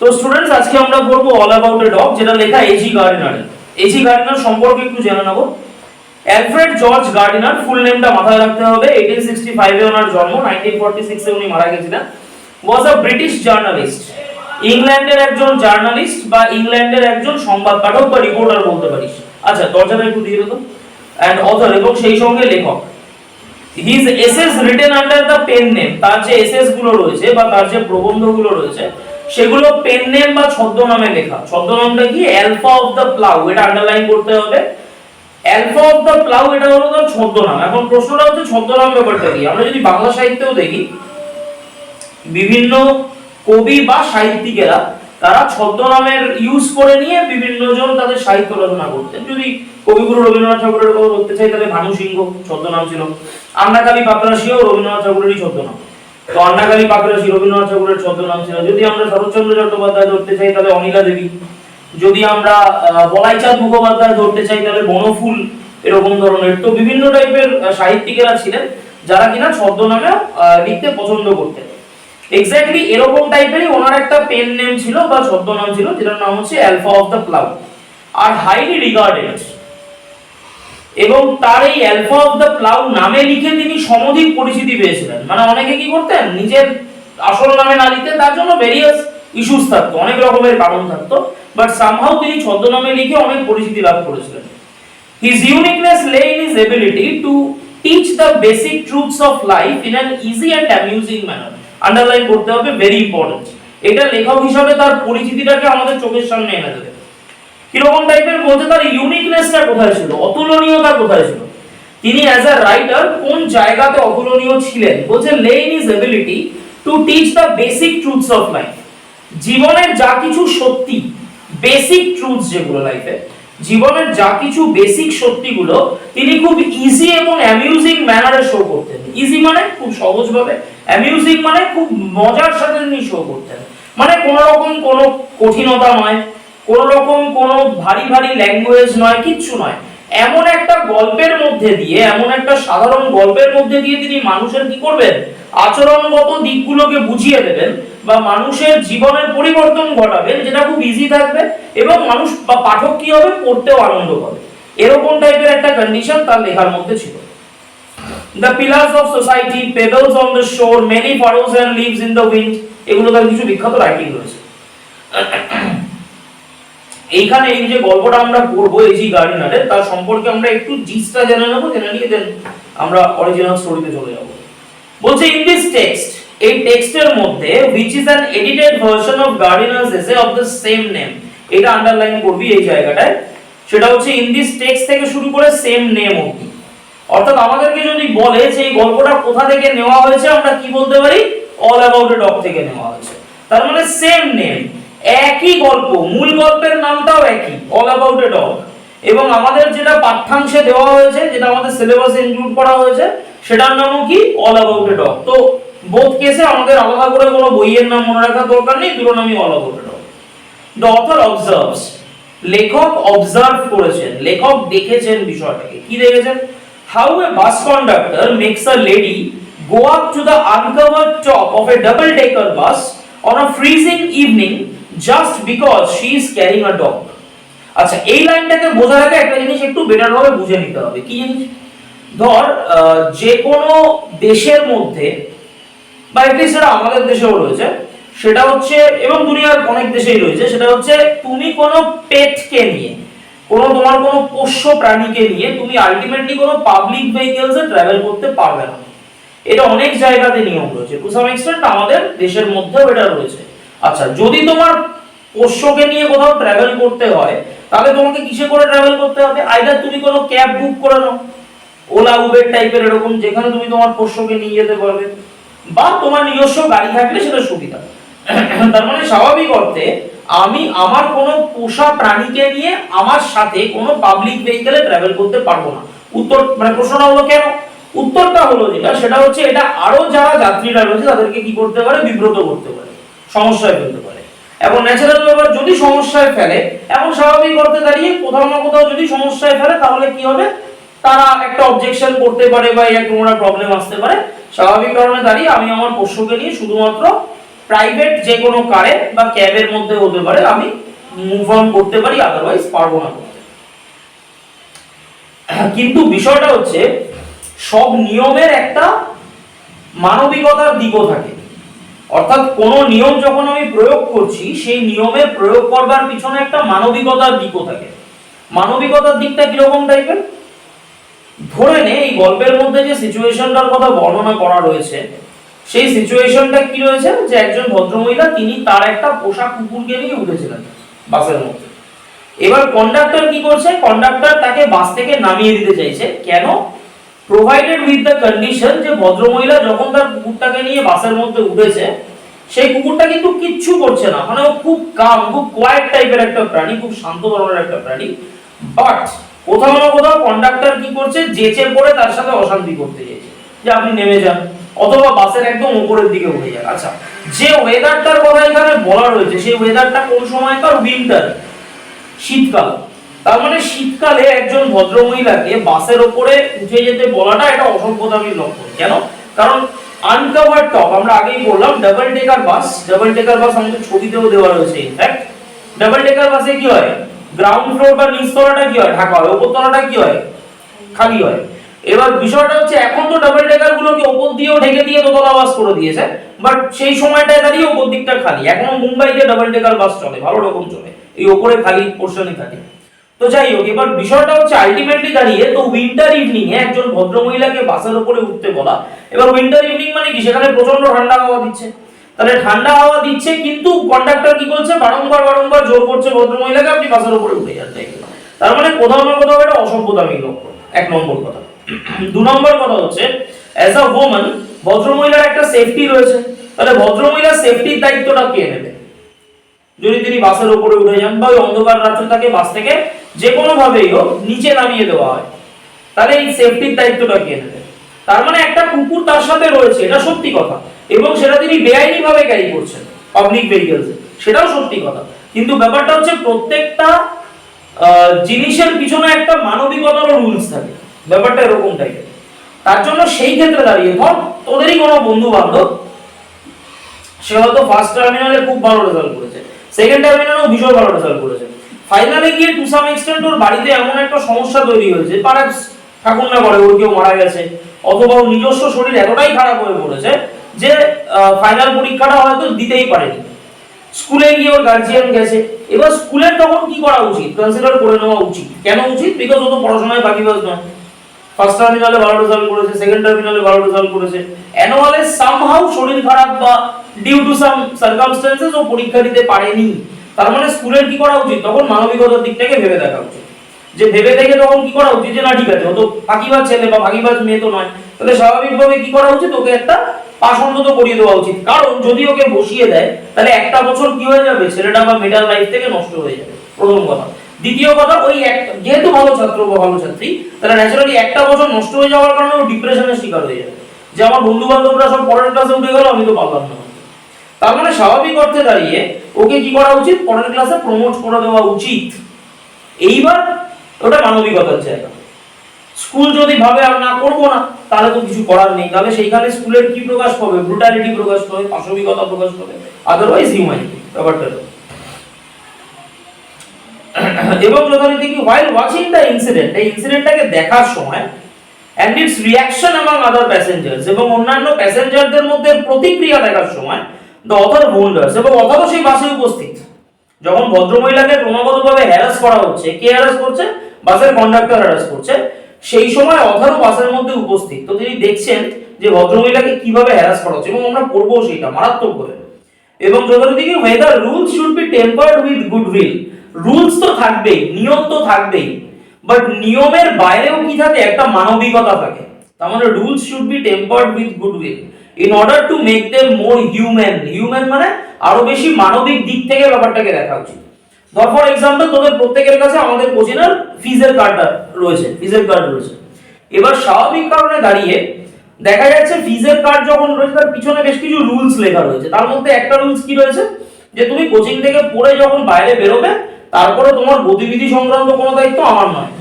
তো স্টুডেন্টস আজকে আমরা পড়বো অল অ্যাবাউট এ ডগ, যেটা লেখা এজি গার্ডিনারের। এজি গার্ডিনার সম্পর্কে একটু জেনে নেব। অ্যালফ্রেড জর্জ গার্ডিনার, ফুল নেমটা মাথায় রাখতে হবে। 1865 এ ওনার জন্ম, 1946 এ উনি মারা গেছিলেন। ওয়াজ আ ব্রিটিশ জার্নালিস্ট, ইংল্যান্ডের একজন জার্নালিস্ট বা ইংল্যান্ডের একজন সংবাদ পাঠক বা রিপোর্টার বলতে পারিস। আচ্ছা, দরজাটা একটু দিয়ে দাও। অ্যান্ড অথর, এবং সেই সঙ্গে লেখক। His essays written under the pen name, তার যে এসেস গুলো রয়েছে বা তার যে প্রবন্ধগুলো রয়েছে সেগুলো পেন নেম বা ছদ্মনামে লেখা। ছদ্মনামটা কি? অ্যালফা অফ দ্য প্লাউ, এটা আন্ডারলাইন করতে হবে। অ্যালফা অফ দ্য প্লাউ এটা হলো তার ছদ্মনাম। এখন প্রশ্নটা হচ্ছে ছদ্মনাম ব্যাপারটা কি। আমরা যদি বাংলা সাহিত্যেও দেখি, বিভিন্ন কবি বা সাহিত্যিকেরা তারা ছদ্মনামের ইউজ করে নিয়ে বিভিন্ন জন তাদের সাহিত্য রচনা করতেন। যদি কবিগুরু রবীন্দ্রনাথ ঠাকুরের কথা ধরতে চাই, তাহলে ভানু সিংহ ছদ্মনাম ছিল। আন্নাকালী পাকরাশিও রবীন্দ্রনাথ ঠাকুরেরই ছদ্মনাম। তো আন্নাকালী পাকরাশি রবীন্দ্রনাথ ঠাকুরের ছদ্মনাম ছিল। যদি আমরা শরৎচন্দ্র চট্টোপাধ্যায় ধরতে চাই, তাহলে অনিলা দেবী। যদি আমরা বলাইচাঁদ মুখোপাধ্যায় ধরতে চাই, তাহলে বনফুল, এরকম ধরনের। তো বিভিন্ন টাইপের সাহিত্যিকেরা ছিলেন যারা কিনা ছদ্মনামে লিখতে পছন্দ করতেন। এক্স্যাক্টলি এরকম টাইপেরই ওনার একটা পেন নেম ছিল বা ছদ্মনাম ছিল, যেটার নাম হচ্ছে alpha of the plough. Are highly regarded, এবং তার এই অ্যালফা অফ দ্য প্লাউ নামে লিখে তিনি সমধিক পরিচিতি পেয়েছিলেন। মানে অনেকে কি করতেন, নিজের আসল নামে না লিখতে, তার জন্য ভেরিয়াস ইস্যুস থাকতো, অনেক রকমের কারণ থাকতো, বাট সামহাউ তিনি ছদ্মনামে লিখে অনেক পরিচিতি লাভ করেছিলেন। His uniqueness lay in his ability to teach the basic truths of life in an easy and amusing manner. Underline করতে হবে, ভেরি ইম্পর্টেন্ট। এটা লেখক হিসাবে তার পরিচিতিটাকে আমাদের চোখের সামনে এনে দেবে। কিরকম টাইপের বলতে, তার ইউনিকনেসটা কোথায় ছিল, অতুলনীয়তা কোথায় ছিল, তিনি অ্যাজ আ রাইটার কোন জায়গাতে অতুলনীয় ছিলেন। বলছে লে in his ability to teach the basic truths of life, জীবনের যা কিছু সত্যি, বেসিক ট্রুথস যেগুলো লাইফে, জীবনের যা কিছু বেসিক সত্যিগুলো তিনি খুব ইজি এবং অ্যামিউজিং ম্যানারে শো করতেন। ইজি মানে খুব সহজভাবে, অ্যামিউজিং মানে খুব মজার সাথে তিনি শো করতেন। মানে কোনো রকম কোনো কঠিনতা নয়, কোনো রকম কোনো ভারী ভারী ল্যাঙ্গুয়েজ নয়, কিচ্ছু নয়। এমন একটা গল্পের মধ্যে দিয়ে, এমন একটা সাধারণ গল্পের মধ্যে দিয়ে তিনি মানুষের কি করবেন, আচরণগত দিকগুলোকে বুঝিয়ে দেবেন বা মানুষের জীবনের পরিবর্তন ঘটাবেন, যেটা খুব ইজি থাকবে এবং মানুষ বা পাঠক কি হবে, পড়তেও আনন্দ পাবে। এরকম টাইপের একটা কন্ডিশন তার লেখার মধ্যে ছিল। The pillars of society, pebbles on the shore, many furrows and leaves in the wind, এগুলো তার কিছু বিখ্যাত রাইটিং রয়েছে। এইখানে এই যে গল্পটা আমরা পড়বো এজি গার্ডিনারের, তার সম্পর্কে আমরা একটু জিস্টটা জেনে নেবো, জেনে নিয়ে দেন আমরা অরিজিনাল স্টোরিতে চলে যাব। বলছে ইন দিস টেক্সট, এই টেক্সটের মধ্যে which is an edited version of Gardiner's essay of the same name, এটা আন্ডারলাইন করবি এই জায়গাটায়। সেটা হচ্ছে ইন দিস টেক্সট থেকে শুরু করে সেম নেম অবধি। অর্থাৎ আমাদেরকে যদি বলে যে এই গল্পটা কোথা থেকে নেওয়া হয়েছে, আমরা কি বলতে পারি, অল অ্যাবাউট এ ডগ থেকে নেওয়া হয়েছে। তার মানে সেম নেম, একই গল্প, মূল গল্পের নামটাও একই, অল অ্যাবাউট এ ডগ। এবং আমাদের যেটা পাঠ্যাংশে দেওয়া হয়েছে, যেটা আমাদের সিলেবাসে ইনক্লুড করা হয়েছে, সেটার নামও কি, অল অ্যাবাউট এ ডগ। তো বোথ কেসে আমাদের আলাদা করে কোনো বইয়ের নাম মনে রাখার দরকার নেই, দুটো নামই all about a dog. The author observes, লেখক অবজার্ভ করেছেন, লেখক দেখেছেন বিষয়টাকে। কি দেখেছেন? How a bus conductor makes a lady go up to the uncovered top of a double decker bus on a freezing evening just because she is carrying a dog. আচ্ছা, এই লাইনটাকে বোঝার আগে একটা জিনিস একটু বেটার ভাবে বুঝে নিতে হবে। কি জিনিস? ধর যে কোনো দেশের মধ্যে, বা এটলিস্ট সেটা আমাদের দেশেও রয়েছে, সেটা হচ্ছে, এবং দুনিয়ার অনেক দেশেই রয়েছে, সেটা হচ্ছে তুমি কোনো পেটকে নিয়ে, কোনো তোমার কোনো পোষ্য প্রাণীকে নিয়ে তুমি আলটিমেটলি কোনো পাবলিক ভেহিকলসে ট্রাভেল করতে পারবে না। এটা অনেক জায়গাতে নিয়ম রয়েছে, টু সাম এক্সটেন্ট আমাদের দেশের মধ্যেও এটা রয়েছে। আচ্ছা, যদি তোমার পোষ্যকে নিয়ে কোথাও ট্রাভেল করতে হয়, তাহলে তোমাকে কিসে করে ট্রাভেল করতে হবে? আইদার তুমি কোনো ক্যাব বুক করে নাও, ওলা উবের টাইপের এরকম, যেখানে তুমি তোমার পোষ্যকে নিয়ে যেতে পারবে, বা তোমার নিজস্ব গাড়ি থাকলে সেটা সুবিধা। তার মানে স্বাভাবিক অর্থে আমি আমার কোনো পোষা প্রাণীকে নিয়ে আমার সাথে কোনো পাবলিক ভেহিকলে ট্রাভেল করতে পারবো না। উত্তর মানে প্রশ্নটা হলো কেন? উত্তরটা হলো যেটা, সেটা হচ্ছে এটা আরো যারা যাত্রীরা রয়েছে তাদেরকে কি করতে পারে, বিব্রত করতে পারে, সমস্যায় ফেলতে পারে। এবং ন্যাচারাল ব্যাপার, যদি সমস্যায় ফেলে, এখন স্বাভাবিক অর্থে দাঁড়িয়ে কোথাও না কোথাও যদি সমস্যায় ফেলে, তাহলে কি হবে, তারা একটা অবজেকশন করতে পারে বা একটা প্রবলেম আসতে পারে। স্বাভাবিক কারণে দাঁড়িয়ে আমি আমার পোষ্যকে নিয়ে শুধুমাত্র প্রাইভেট যে কোনো কারে বা ক্যাবের মধ্যে হতে পারে, আমি মুভ অন করতে পারি, আদারওয়াইজ পারবো না করতে। কিন্তু বিষয়টা হচ্ছে সব নিয়মের একটা মানবিকতার দিকও থাকে, অর্থাৎ কোন নিয়ম যখন আমি প্রয়োগ করছি সেই নিয়মের প্রয়োগ করবার পিছনে একটা মানবিকতার দিকও থাকে। মানবিকতার দিকটা কিরকম টাইপের? ধরে নে এই গল্পের মধ্যে যে সিচুয়েশনটার কথা বর্ণনা করা রয়েছে সেই সিচুয়েশনটা কি রয়েছে, যে একজন ভদ্রমহিলা তিনি তার একটা পোষা কুকুরকে নিয়ে উঠেছিলেন বাসের মধ্যে। এবার কন্ডাক্টর কি করছে, কন্ডাক্টর তাকে বাস থেকে নামিয়ে দিতে চাইছে। কেন? প্রোভাইডেড উইথ দ্য কন্ডিশন যে ভদ্রমহিলা যখন তার কুকুরটাকে নিয়ে বাসের মধ্যে উঠেছে সেই কুকুরটা কিন্তু কিচ্ছু করছে না, মানে ও খুব কাম, খুব কোয়াইট টাইপের একটা প্রাণী, খুব শান্ত ধরনের একটা প্রাণী। বাট কোথাও না কোথাও কন্ডাক্টর কি করছে, জেচে পড়ে তার সাথে অশান্তি করতে চাইছে যে আপনি নেমে যান অথবা বাসের একদম উপরের দিকে উঠে যান। আচ্ছা, যে ওয়েদারটার কথা এখানে বলা রয়েছে সেই ওয়েদারটা কোন সময়কার? উইন্টার, শীতকাল। তার মানে শীতকালে একজন ভদ্রমহিলাকে বাসের উপরে উঠে যেতে বলাটা এটা অসভ্যতামির লক্ষণ। কেন? কারণ আনকভার টপ, আমরা আগেই বললাম ডাবল ডেকার বাস, ডাবল ডেকার বাস আমাদের ছবিতেও দেওয়া রয়েছে। ইনফ্যাক্ট ডাবল ডেকার বাসে কি হয়, গ্রাউন্ড ফ্লোর বা নিচতলাটা কি হয়, ঢাকা হয়, উপরতলাটা কি হয়, খালি হয়। এবার বিষয়টা হচ্ছে এখন তো ডাবল ডেকার গুলোকে উপর দিয়েও ঢেকে দিয়ে দোতলা বাস করে দিয়েছে, বাট সেই সময়টায় দাঁড়িয়ে উপর দিকটা খালি। এখনো মুম্বাইতে ডাবল ডেকার বাস চলে, ভালো রকম চলে, এই উপরে খালি পোর্শনই থাকে। তো যাই হোক, এবার বিষয়টা হচ্ছে আলটিমেটলি দাঁড়িয়ে তো উইন্টার ইভিনিং এ একজন ভদ্রমহিলাকে বাসের উপরে উঠতে বলা। এবার উইন্টার ইভিনিং মানে কি, সেখানে প্রচন্ড ঠান্ডা হাওয়া দিচ্ছে, তাহলে ঠান্ডা হাওয়া দিচ্ছে কিন্তু কন্ডাক্টর কি করছে, বারংবার বারংবার জোর করছে ভদ্রমহিলাকে আপনি বাসের উপরে উঠে যান। তার মানে কোথাও না কোথাও এটা অসভ্যতামির লক্ষণ, এক নম্বর কথা। দু নম্বর কথা হচ্ছে অ্যাজ আ ওম্যান ভদ্রমহিলার একটা সেফটি রয়েছে, তাহলে ভদ্রমহিলার সেফটির দায়িত্বটা কে নেবে যদি তিনি বাসের উপরে উঠে যান বা ওই অন্ধকার রাত্রে তাকে বাস থেকে যে কোনো ভাবেই হোক নিচে নামিয়ে দেওয়া হয়, তাহলে এই সেফটির দায়িত্বটা কে নেবে? তার মানে একটা কুকুর তার সাথে রয়েছে, এটা সত্যি কথা, এবং সেটা তিনি বেআইনি ভাবে ক্যারি করছেন পাবলিক ভেহিকলসে, সেটাও সত্যি কথা। কিন্তু ব্যাপারটা হচ্ছে প্রত্যেকটা জিনিসের পিছনে একটা মানবিকতার রুলস থাকে, ব্যাপারটা এরকম টাইপের। তার জন্য সেই ক্ষেত্রে দাঁড়িয়ে ধর তোদেরই কোনো বন্ধু বান্ধব, সে হয়তো ফার্স্ট টার্মিনালে খুব ভালো রেজাল্ট করেছে, সেকেন্ড টার্মিনালেও ভীষণ ভালো রেজাল্ট করেছে, ফাইনালে গিয়ে টু সাম এক্সটেন্ট ওর বাড়িতে এমন একটা সমস্যা তৈরি হয়েছে, পারহ্যাপস ঠাকুর না করে ওর কেউ মারা গেছে, অথবা ওর নিজস্ব শরীর এতটাই খারাপ হয়ে পড়েছে যে ফাইনাল পরীক্ষাটা হয়তো দিতেই পারেনি। স্কুলে গিয়ে ওর গার্জিয়ান গেছে, এবার স্কুলের তখন কি করা উচিত? কনসিডার করে নেওয়া উচিত। কেন উচিত? বিকজ ও তো পড়াশোনায় বাকিবাজ নয়, ফার্স্ট টার্মিনালে ভালো রেজাল্ট করেছে, সেকেন্ড টার্মিনালে ভালো রেজাল্ট করেছে, অ্যানুয়ালে সামহাউ শরীর খারাপ বা ডিউ টু সাম সার্কামস্টেন্সেস ও পরীক্ষা দিতে পারেনি। তার মানে স্কুলের কি করা উচিত? তখন মানবিকতার দিক থেকে ভেবে দেখা উচিত, যে ভেবে দেখে তখন কি করা উচিত, যে না ঠিক আছে ও তো ফাঁকিবাজ ছেলে বা ফাঁকিবাজ মেয়ে তো নয়, তাহলে স্বাভাবিকভাবে কি করা উচিত, ওকে একটা পাস অন্তত করিয়ে দেওয়া উচিত। কারণ যদি ওকে বসিয়ে দেয় তাহলে একটা বছর কি হয়ে যাবে, ছেলেটা বা মেয়েটার লাইফ থেকে নষ্ট হয়ে যাবে, প্রথম কথা। দ্বিতীয় কথা, ওই যেহেতু ভালো ছাত্র বা ভালো ছাত্রী, তাহলে ন্যাচারালি একটা বছর নষ্ট হয়ে যাওয়ার কারণে ও ডিপ্রেশনের শিকার হয়ে যাবে, যে আমার বন্ধু বান্ধবরা সব পরের ক্লাসে উঠে গেল, আমি তো পারলাম না। তার মানে স্বাভাবিক অর্থে দাঁড়িয়ে ওকে কি করা উচিত, পরের ক্লাসে প্রমোট করে দেওয়া উচিত। এইবার ওটা মানবিকতার জায়গা। স্কুল যদি ভাবে আর না করবো না, তাহলে তো কিছু করার নেই, তাহলে সেইখানে স্কুলের কি প্রকাশ পাবে, ব্রুটালিটি প্রকাশ পাবে, পাশবিকতা প্রকাশ পাবে, আদারওয়াইজ হিউম্যানিটি ব্যাপারটা। এবং যথারীতি কি while watching the incident, এই ইনসিডেন্টটাকে দেখার সময় and its reaction among other passengers, এবং অন্যান্য প্যাসেঞ্জারদের মধ্যে প্রতিক্রিয়া দেখার সময় the author wonders, এবং অথর সেই বাসে উপস্থিত যখন ভদ্রমহিলাকে ক্রমাগতভাবে হ্যারাস করা হচ্ছে, কে হ্যারাস করছে, বাসের কন্ডাক্টর হ্যারাস করছে, সেই সময় অথরও বাসের মধ্যে উপস্থিত। তো তিনি দেখছেন যে ভদ্রমহিলাকে কিভাবে হ্যারাস করা হচ্ছে, এবং আমরা পড়বো সেটা মারাত্মক করে। এবং যথারীতি কি whether rules should be tempered with goodwill, rules তো থাকবেই, নিয়ম তো থাকবেই, বাট নিয়মের বাইরেও কি থাকে, একটা মানবিকতা থাকে। তার মানে rules should be tempered with goodwill in order to make them more human. Human মানে আরো বেশি মানবিক দিক থেকে ব্যাপারটাকে দেখা উচিত। ধর ফর एग्जांपल তোদের প্রত্যেকের কাছে আমাদের কোচিনার ফিজের কার্ডটা রয়েছে, ফিজের কার্ড রয়েছে। এবার স্বাভাবিক কারণে দাঁড়িয়ে দেখা যাচ্ছে ফিজের কার্ড যখন রয়েছে তার পিছনে বেশ কিছু রুলস লেখা রয়েছে। তার মধ্যে একটা রুলস কি রয়েছে, যে তুমি কোচিং থেকে পড়ে যখন বাইরে বেরোবে তারপরে তোমার গতিবিধি সংক্রান্ত কোনো দায়িত্ব আমার নয়,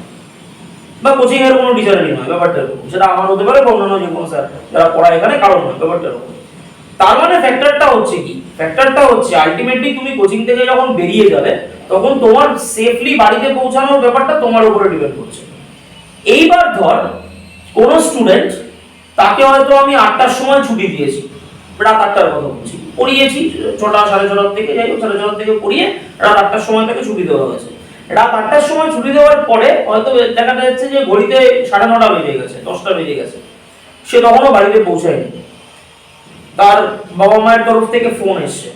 বা কোচিং এর কোনো টিচারেরই নয়, ব্যাপারটা এরকম। সেটা আমার হতে পারে বা অন্যান্য যে কোনো স্যার যারা পড়ায় এখানে কারণ নয়, ব্যাপারটা এরকম। তার মানে ফ্যাক্টরটা হচ্ছে কি, ফ্যাক্টরটা হচ্ছে আলটিমেটলি তুমি কোচিং থেকে যখন বেরিয়ে যাবে তখন তোমার সেফলি বাড়িতে পৌঁছানোর ব্যাপারটা তোমার উপরে ডিপেন্ড করছে। এইবার ধর কোন স্টুডেন্ট, তাকে হয়তো আমি 8টার সময় ছুটি দিয়েছি, রাত 8টার কথা বলছি, পড়িয়েছি 6টা 6:30 থেকে, যাই হোক 6:30 থেকে পড়িয়ে রাত 8টার সময় তাকে ছুটি দেওয়া হয়েছে। রাত 8টার সময় ছুটি দেওয়ার পরে হয়তো দেখা যাচ্ছে যে ঘড়িতে 9:30 বেজে গেছে, 10টা বেজে গেছে, সে তখনও বাড়িতে পৌঁছায়নি। তার বাবা মায়ের তরফ থেকে ফোন এসছে,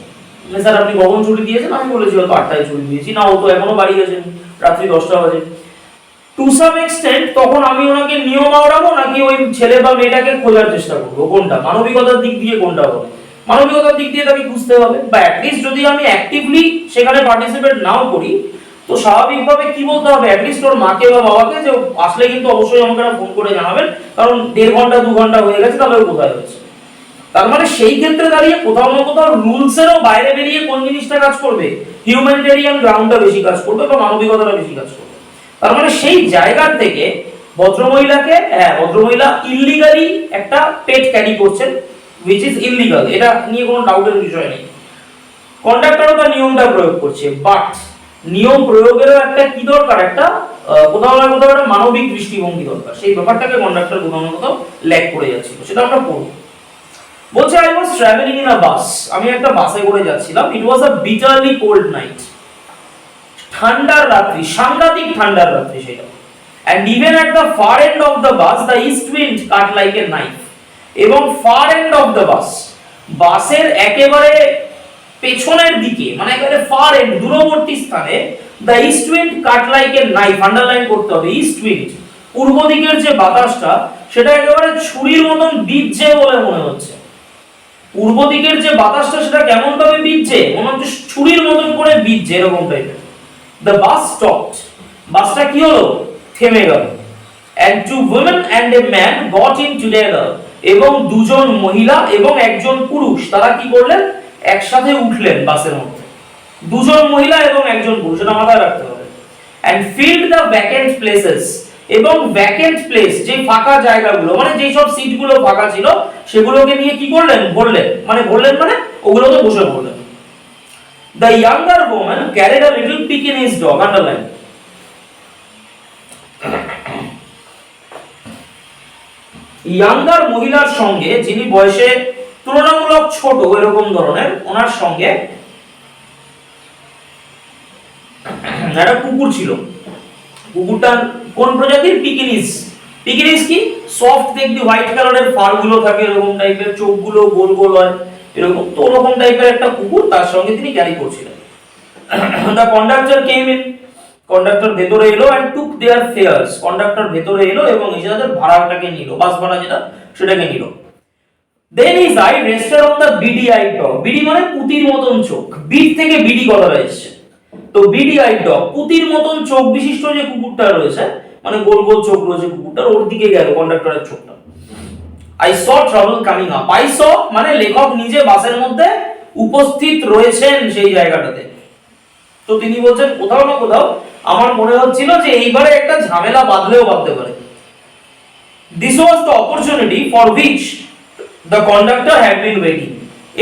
স্যার আপনি কখন ছুটি দিয়েছেন? আমি বলেছি হয়তো 8টায় ছুটি দিয়েছি, না ও তো এখনো বাড়ি গেছেন, রাত্রি 10টা বাজে। টু সাম এক্সটেন্ট তখন আমি ওনাকে নিয়ম আওড়াবো নাকি ওই ছেলে বা মেয়েটাকে খোঁজার চেষ্টা করবো, কোনটা মানবিকতার দিক দিয়ে কোনটা হবে? মানবিকতার দিক দিয়ে তাকে খুঁজতে হবে, বা অ্যাটলিস্ট যদি আমি অ্যাক্টিভলি সেখানে পার্টিসিপেট নাও করি তো স্বাভাবিকভাবে কি বলতে হবে, অ্যাটলিস্ট ওর মাকে বা বাবাকে যে আসলে কিন্তু অবশ্যই আমাকে ফোন করে জানাবেন, কারণ 1.5 ঘন্টা 2 ঘন্টা হয়ে গেছে, তাহলে ও কোথায় হয়েছে। তার মানে সেই ক্ষেত্রে দাঁড়িয়ে কোথাও না কোথাও রুলসেরও বাইরে বেরিয়ে কোন জিনিসটা কাজ করবে, হিউম্যানিটেরিয়ান গ্রাউন্ডটা বেশি কাজ করবে বা মানবিকতাটা বেশি কাজ করবে। তার মানে সেই জায়গা থেকে ভদ্রমহিলাকে, ভদ্রমহিলা ইল্লিগালি একটা পেট ক্যারি করছেন, which is illegal, এটা নিয়ে কোনো ডাউটের বিষয় নেই। কন্ডাক্টরও তার নিয়মটা প্রয়োগ করছে, বাট নিয়ম প্রয়োগেরও একটা কি দরকার, একটা কোথাও না কোথাও একটা মানবিক দৃষ্টিভঙ্গি দরকার। সেই ব্যাপারটাকে কন্ডাক্টর কোথাও না কোথাও ল্যাক করে যাচ্ছিল, সেটা আমরা পড়ব। বলছে I was travelling in a bus, আমি একটা বাসে করে যাচ্ছিলাম। It was a bitterly cold night, ঠান্ডার রাত্রি, সাংঘাতিক ঠান্ডার রাত্রি সেটা। and even at the far end of the bus the east wind cut like a knife, এবং far end of the bus, বাসের একেবারে পেছনের দিকে, মানে একেবারে far end দূরবর্তী স্থানে, the east wind cut like a knife, underline করতে হবে, east wind পূর্ব দিকের যে বাতাসটা সেটা একেবারে ছুরির মতন বিঁধছে বলে মনে হচ্ছে। পূর্ব দিকের যে বাতাসটা সেটা কেমন ভাবে বিঁধছে, মনে হচ্ছে ছুরির মতন করে বিঁধছে, এরকম টাইপের। The bus stopped, বাসটা কি হলো, থেমে গেল। And two women and a man got in together, এবং দুজন মহিলা এবং একজন পুরুষ তারা কি করলেন, একসাথে উঠলেন বাসের মধ্যে। দুজন মহিলা এবং একজন পুরুষ, এটা মাথায় রাখতে হবে। And filled the vacant places, এবং ভ্যাকেন্ট প্লেস, যে ফাঁকা জায়গাগুলো, মানে যেই সব সিটগুলো ফাঁকা ছিল সেগুলোকে নিয়ে কি করলেন, ভরলেন, মানে ভরলেন মানে ওগুলোতে বসে পড়লেন। The younger woman carried a little Pekingese dog, underline. Younger মহিলার সঙ্গে, যিনি বয়সে তুলনামূলক ছোট এরকম ধরনের, ওনার সঙ্গে একটা কুকুর ছিল। কুকুরটার কোন প্রজাতির, পিকিনিজ। পিকিনিজ কি সফট, দেখবি হোয়াইট কালারের ফার গুলো থাকে, এরকম টাইপের, চোখগুলো গোল গোল হয় এরকম, তো ওরকম টাইপের একটা কুকুর তার সঙ্গে তিনি ক্যারি করছিলেন। The conductor came in, conductor ভেতরে এলো, and took their fares, conductor ভেতরে এলো এবং এদের ভাড়াটাকে নিল, বাস ভাড়া যেটা সেটাকে নিল। Then his eye rested on the beady eyed dog, BD মানে পুতির মতন চোখ, বিড থেকে বিডি কথাটা এসেছে, তো beady eyed dog, পুতির মতন চোখ বিশিষ্ট যে কুকুরটা রয়েছে, মানে গোল গোল চোখ রয়েছে কুকুরটার, ওর দিকে গেল কন্ডাক্টরের চোখটা। I saw trouble coming up, I saw মানে লেখক নিজে বাসের মধ্যে উপস্থিত রয়েছেন সেই জায়গাটাতে, তো তিনি বলছেন কোথাও না কোথাও আমার মনে হচ্ছিল যে এইবারে একটা ঝামেলা বাঁধলেও বাঁধতে পারে। This was the opportunity for which the conductor had been waiting,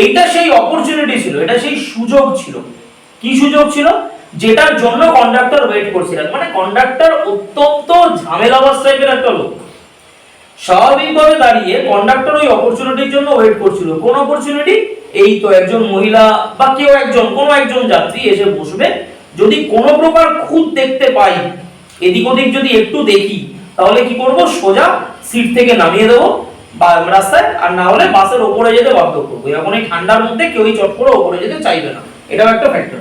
এইটা সেই অপরচুনিটি ছিল, এটা সেই সুযোগ ছিল। কি সুযোগ ছিল, যেটার জন্য কন্ডাক্টর ওয়েট করছিলেন। মানে কন্ডাক্টর অত্যন্ত ঝামেলাবাজ টাইপের একটা লোক, স্বাভাবিকভাবে দাঁড়িয়ে কন্ডাক্টর ওই অপরচুনিটির জন্য ওয়েট করছিল। কোন অপরচুনিটি, এই তো একজন মহিলা বা কেউ একজন, কোন একজন যাত্রী এসে বসবে, যদি কোনো প্রকার খুঁত দেখতে পাই, এদিক ওদিক যদি একটু দেখি, তাহলে কি করব, সোজা সিট থেকে নামিয়ে দেবো বা রাস্তায়, আর না হলে বাসের ওপরে যেতে বাধ্য করবো। এখন এই ঠান্ডার মধ্যে কেউই চট করে ওপরে যেতে চাইবে না, এটাও একটা ফ্যাক্টর।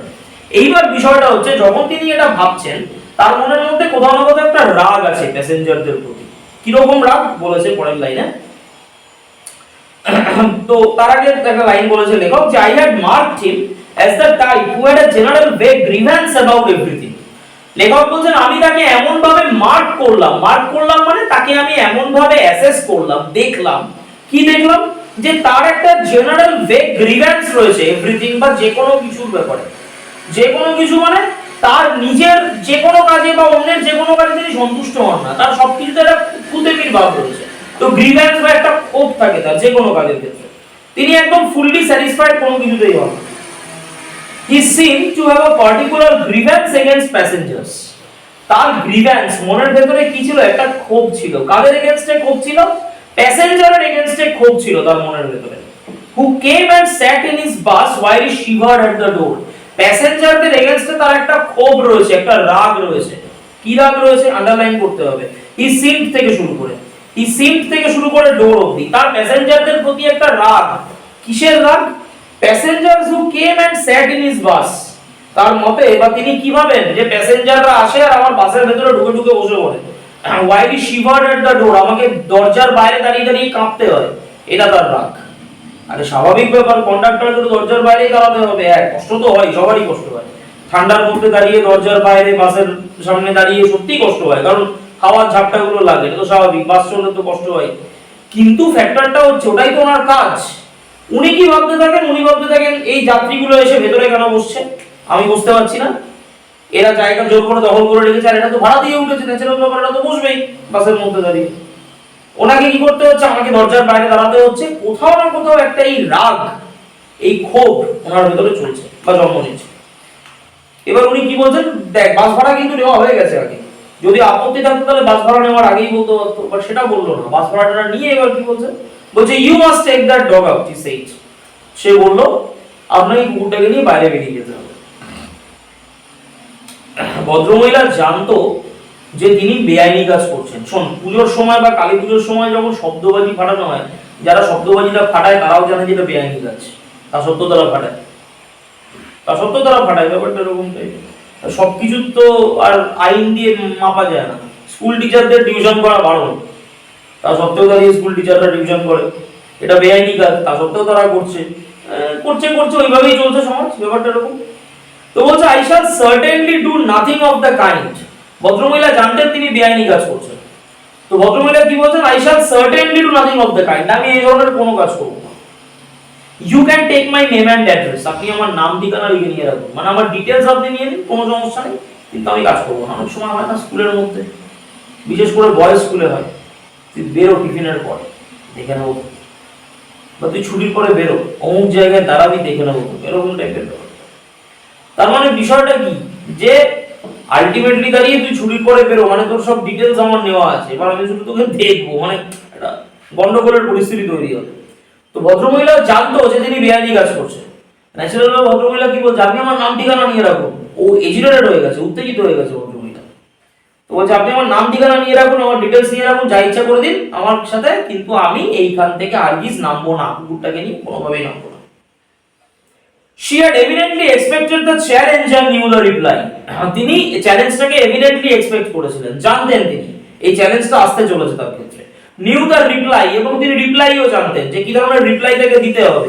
এইবার বিষয়টা হচ্ছে, যখন তিনি এটা ভাবছেন তার মনের মধ্যে কোথাও না কোথাও একটা রাগ আছে প্যাসেঞ্জারদের প্রতি। কিরকম রাগ বলেছে পরের লাইনে, তো তার আগে একটা লাইন বলেছে লেখক যে I had marked him as the type who had a general vague grievance about everything, লেখক বলছেন আমি তাকে এমন ভাবে মার্ক করলাম মানে তাকে আমি এমন ভাবে অ্যাসেস করলাম, দেখলাম, কি দেখলাম, যে তার একটা জেনারেল ভেগ গ্রিভ্যান্স রয়েছে এভরিথিং, বা যে কোনো কিছুর ব্যাপারে, যে কোনো কিছু মানে তার নিজের যে কোনো কাজে বা অন্যের যে কোনো কাজে তিনি সন্তুষ্ট হন না, তার সবকিছুতে একটা কুতেমির ভাব রয়েছে। তো গ্রিভ্যান্স বা একটা ক্ষোভ থাকে তার যে কোনো কাজের ক্ষেত্রে। তিনি একদম ফুললি স্যাটিসফাইড কোনো কিছুতেই হন। He seemed to have a particular grievance against passengers. তার গ্রিভ্যান্স মনের ভেতরে কি ছিল? একটা ক্ষোভ ছিল। কাদের এগেইনস্টে ক্ষোভ ছিল? প্যাসেঞ্জারের এগেইনস্টে ক্ষোভ ছিল তার মনের ভেতরে। Who came and sat in his bus while he shivered at the door. প্যাসেঞ্জারদের এগেইনস্টে তার একটা ক্ষোভ রয়েছে, একটা রাগ রয়েছে। কি রাগ রয়েছে? আন্ডারলাইন করতে হবে। He seemed থেকে শুরু করে, he seemed থেকে শুরু করে ডোর অবধি তার প্যাসেঞ্জারদের প্রতি একটা রাগ। কিসের রাগ? Passengers who came and sat in his bus. তার মতে বা তিনি কি ভাবেন যে প্যাসেঞ্জাররা আসে আর আমার বাসের ভেতরে ঢুকে ঢুকে বসে পড়ে। While he shivered at the door, আমাকে দরজার বাইরে দাঁড়িয়ে দাঁড়িয়ে কাঁপতে হয়, এটা তার রাগ। আরে স্বাভাবিক ব্যাপার, কন্ডাক্টরকে তো দরজার বাইরেই দাঁড়াতে হবে, কষ্ট তো হয়, সবারই কষ্ট হয়। ঠান্ডার মধ্যে দাঁড়িয়ে দরজার বাইরে বাসের সামনে দাঁড়িয়ে সত্যি কষ্ট হয়, কারণ হাওয়ার ঝাপটাগুলো লাগে, এটা তো স্বাভাবিক, বাস চললে তো কষ্ট হয়। কিন্তু ফ্যাক্টরটা হচ্ছে ওটাই তো ওনার কাজ। উনি কি ভাবতে থাকেন? উনি ভাবতে থাকেন এই যাত্রীগুলো এসে ভেতরে কেন বসছে, আমি বুঝতে পারছি না। এরা জায়গা জোর করে দখল করে রেখেছে, আর এটা তো ভাড়া দিয়ে উঠেছে, ন্যাচারাল ব্যাপার, এটা তো বসবেই বাসের মধ্যে দাঁড়িয়ে। ওনাকে কি করতে হচ্ছে? আমাকে দরজার বাইরে দাঁড়াতে হচ্ছে। কোথাও না কোথাও একটা এই রাগ, এই ক্ষোভ ওনার ভেতরে চলছে বা জন্ম নিচ্ছে। এবার উনি কি বলছেন? দেখ, বাস ভাড়া কিন্তু নেওয়া হয়ে গেছে আগে, যদি আপত্তি থাকতো তাহলে বাস ভাড়া নেওয়ার আগেই বলতে পারতো, বাট সেটা বললো না। বাস ভাড়াটা নিয়ে এবার কি বলছে? বলছে you must take that dog out, he said. সে বলল আপনাকে কুকুরটাকে নিয়ে বাইরে বেরিয়ে যেতে হবে। ভদ্রমহিলা জানতো যে তিনি বেআইনি কাজ করছেন। শোন, পুজোর সময় বা কালী পুজোর সময় যখন শব্দবাজি ফাটানো হয়, যারা শব্দবাজিটা ফাটায় তারাও জানে যে এটা বেআইনি কাজ, তা সত্ত্বেও তারা ফাটায়, ব্যাপারটা এরকমটাই। সবকিছু তো আর আইন দিয়ে মাপা যায় না। স্কুল টিচারদের টিউশন করা বারণ, তা সত্ত্বেও দাঁড়িয়ে স্কুল টিচাররা টিউশন করে, এটা বেআইনি কাজ, তা সত্ত্বেও তারা করছে, ওইভাবেই চলছে সমাজ, ব্যাপারটা এরকম। তো বলছে I shall certainly do nothing of the kind. ভদ্রমহিলা জানতেন তিনি বেআইনি কাজ করছেন। তো ভদ্রমহিলা কি বলছেন? I shall certainly do nothing of the kind, আমি এই ধরনের কোনো কাজ করব না। You can take my name and address, আপনি আমার নাম ঠিকানা লিখে নিয়ে রাখুন, মানে আমার ডিটেইলস আপনি নিয়ে নিন, কোনো সমস্যা নেই, কিন্তু আমি কাজ করব না। অনেক সময় হয় না স্কুলের মধ্যে, বিশেষ করে বয়েজ স্কুলে হয়, তুই বেরো টিফিনের পরে দেখে নেবো, বা তুই ছুটির পরে বেরো, অমুক জায়গায় দাঁড়াবি দেখে নেবো, এরকম টাইপের ব্যাপার। তার মানে বিষয়টা কি, যে আলটিমেটলি দাঁড়িয়ে তুই ছুটির পরে বেরো, মানে তোর সব ডিটেইলস আমার নেওয়া আছে, এবার আমি শুধু তোকে দেখবো, মানে একটা গন্ডগোলের পরিস্থিতি তৈরি হবে। তো ভদ্রমহিলা জানতো যে তিনি বেআইনি কাজ করছেন। ন্যাচারাল ভদ্রমহিলা কি বলছে? আপনি আমার নাম ঠিকানা নিয়ে রাখুন। ও এজিটেটেড হয়ে গেছে, উত্তেজিত হয়ে গেছে ভদ্রমহিলা। তো বলছে আপনি আমার নাম ঠিকানা নিয়ে রাখুন, আমার ডিটেইলস নিয়ে রাখুন, যা ইচ্ছা করে দিন আমার সাথে, কিন্তু আমি এইখান থেকে আরগিস নামবো না, কুকুরটাকে নিয়ে কোনোভাবেই নামবো না। She had evidently expected the challenge and knew the reply. তিনি চ্যালেঞ্জটাকে এভিডেন্টলি এক্সপেক্ট করেছিলেন, জানতেন তিনি এই চ্যালেঞ্জটা আসতে চলেছে তার ক্ষেত্রে। নিউ দ্য রিপ্লাই, এবং তিনি রিপ্লাইও জানতেন যে কি ধরনের রিপ্লাই তাকে দিতে হবে,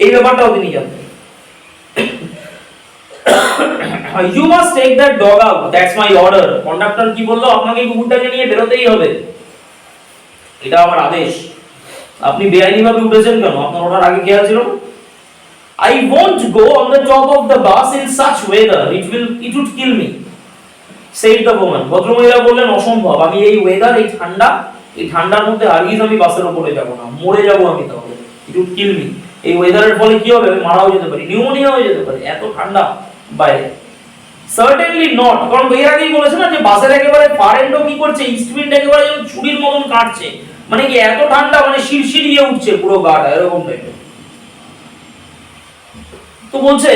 এই ব্যাপারটাও তিনি জানতেন। You must take that dog out, that's my order. Conductor কি বললো? আপনাকে কুকুরটাকে নিয়ে বেরোতেই হবে, এটা আমার আদেশ। আপনি বেআইনিভাবে উঠেছেন কেন? আপনার ওঠার আগে খেয়াল ছিল না? I won't go on the top of the bus in such weather, it would kill me, said the woman. ভদ্রমহিলা বললেন অসম্ভব, আমি এই ওয়েদার, এই ঠান্ডার মধ্যে হারগিজ আমি বাসের উপরে যাব না, মরে যাব আমি তাহলে, it would kill me। এই ওয়েদারের ফলে কি হবে? আমি মারাও যেতে পারি, নিউমোনিয়া হয়ে যেতে পারি, এত ঠান্ডা বাইরে। সার্টেনলি নট, কারণ এর আগেই বলেছে না যে বাসের একেবারে ফার এন্ডও কি করছে, ইস্ট উইন্ড একেবারে যেন ছুরির মতন কাটছে, মানে কি এত ঠান্ডা, মানে শিরশিরিয়ে উঠছে পুরো গাটা, এরকম টাইপের। তো বলছে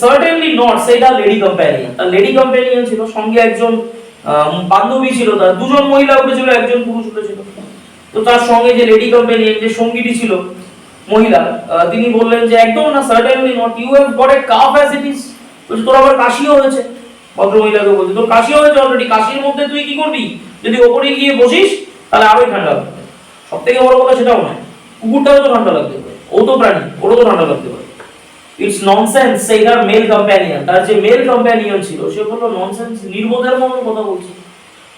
সার্টেনলি নট, সেটা লেডি কম্প্যানিয়ন, তার লেডি কম্প্যানিয়ন ছিল, সঙ্গে একজন বান্ধবী ছিল, তার দুজন মহিলা উঠেছিল, একজন পুরুষ উঠেছিল। তো তার সঙ্গে যে লেডি কম্প্যানিয়ন, যে সঙ্গীটি ছিল মহিলা, তিনি বললেন যে একদম না, certainly not, you have got a cough as it is. বলছে তোর আবার কাশিও হয়েছে। ভদ্রমহিলাকে বলছে তোর কাশিও হয়েছে অলরেডি, কাশির মধ্যে তুই কি করবি? যদি ওপরে গিয়ে বসিস তাহলে আরোই ঠান্ডা লাগবে। সব থেকে বড় কথা সেটাও নয়, কুকুরটাও তো ঠান্ডা লাগতে পারে, ও তো প্রাণী, ওরও তো ঠান্ডা লাগতে পারে। ইটস ননসেন্স, সেইটার মেল কম্প্যানিয়ন, তার যে মেল কম্প্যানিয়ন ছিল সে বললো ননসেন্স, নির্বোধের মতন কথা বলছে।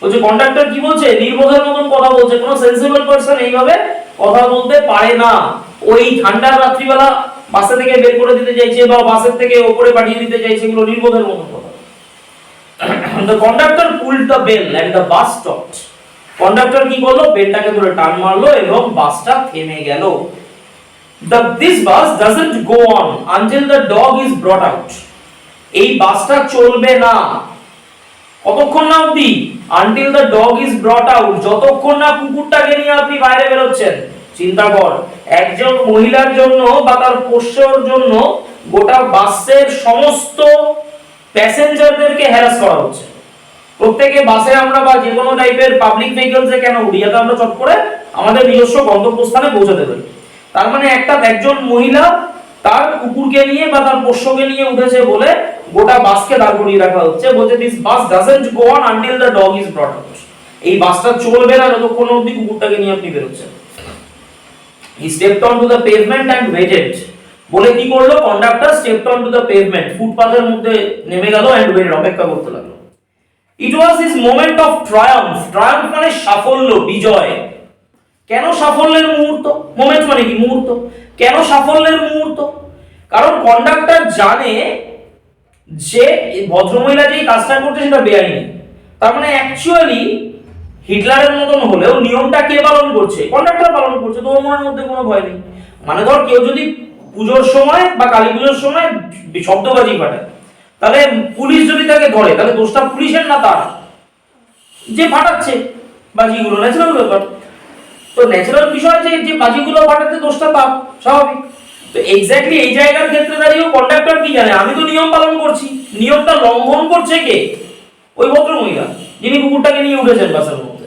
বলছে কন্ডাক্টর কি বলছে? নির্বোধের মতন কথা বলছে, কোনো সেন্সিবল পারসন এইভাবে কথা বলতে পারে না। ওই ঠান্ডার রাত্রিবেলা বাসে থেকে বের করে দিতে চাইছে বা বাসের থেকে উপরে পাঠিয়ে দিতে চাইছে, এগুলো নির্বোধের মতন কথা। The conductor pulled the bell and the bus stopped. Conductor কি করলো? বেলটাকে ধরে টান মারলো এবং বাসটা থেমে গেল। This bus doesn't go on until the dog is brought out. এই বাসটা চলবে না কতক্ষণ না অবধি? until the dog is brought out, যতক্ষণ না কুকুরটাকে নিয়ে আপনি বাইরে বেরোচ্ছেন। চিন্তা কর, একজন মহিলার জন্য বা তার পোষ্যর জন্য গোটা বাসের সমস্ত প্যাসেঞ্জারদেরকে হ্যারাস করা হচ্ছে। প্রত্যেকে বাসে আমরা বা যে কোনো টাইপের পাবলিক ভেহিকলসে কেন উঠি, যাতে আমরা চট করে আমাদের নিজস্ব গন্তব্যস্থানে পৌঁছাতে পারি। তার মানে একজন মহিলা তার কুকুরকে নিয়ে বা তার পোষ্যকে নিয়ে উঠেছে বলে গোটা বাসকে দাঁড় করিয়ে রাখা হচ্ছে। বলছে this bus doesn't go on until the dog is brought out. এই বাসটা চলবে না যতক্ষণ অবধি কুকুরটাকে নিয়ে আপনি বেরোচ্ছেন। He stepped on to the pavement and waited. বলে কি করলো? Conductor stepped on to the pavement, ফুটপাথের মধ্যে নেমে গেল এন্ড ওয়েটেড, অপেক্ষা করতে লাগলো। It was his moment of triumph. Triumph মানে সাফল্য, বিজয়। কেন সাফল্যের মুহূর্ত? মোমেন্ট মানে কি? মুহূর্ত। কেন সাফল্যের মুহূর্ত? কারণ কন্ডাক্টর জানে যে ভদ্রমহিলা যেই কাজটা করছে সেটা বেআইনি। তার মানে অ্যাকচুয়ালি হিটলারের মতন হলেও নিয়মটা কে পালন করছে? কন্ডাক্টর পালন করছে। তো ওর মনের মধ্যে কোনো ভয় নেই। মানে ধর কেউ যদি পুজোর সময় বা কালী পুজোর সময় শব্দবাজি ফাটায়, তাহলে পুলিশ যদি তাকে ধরে, তাহলে দোষটা পুলিশের না তার যে ফাটাচ্ছে বাজিগুলো। ন্যাচারাল ব্যাপার। তো ন্যাচারাল বিষয় যে বাজিগুলো ফাটাতে দোষটা তার, স্বাভাবিক। তো এক্স্যাক্টলি এই জায়গার ক্ষেত্রে দাঁড়িয়েও কন্ডাক্টর কি জানে? আমি তো নিয়ম পালন করছি। নিয়মটা লঙ্ঘন করছে কে? ওই ভদ্রমহিলা যিনি কুকুরটাকে নিয়ে উঠেছেন বাসের মধ্যে।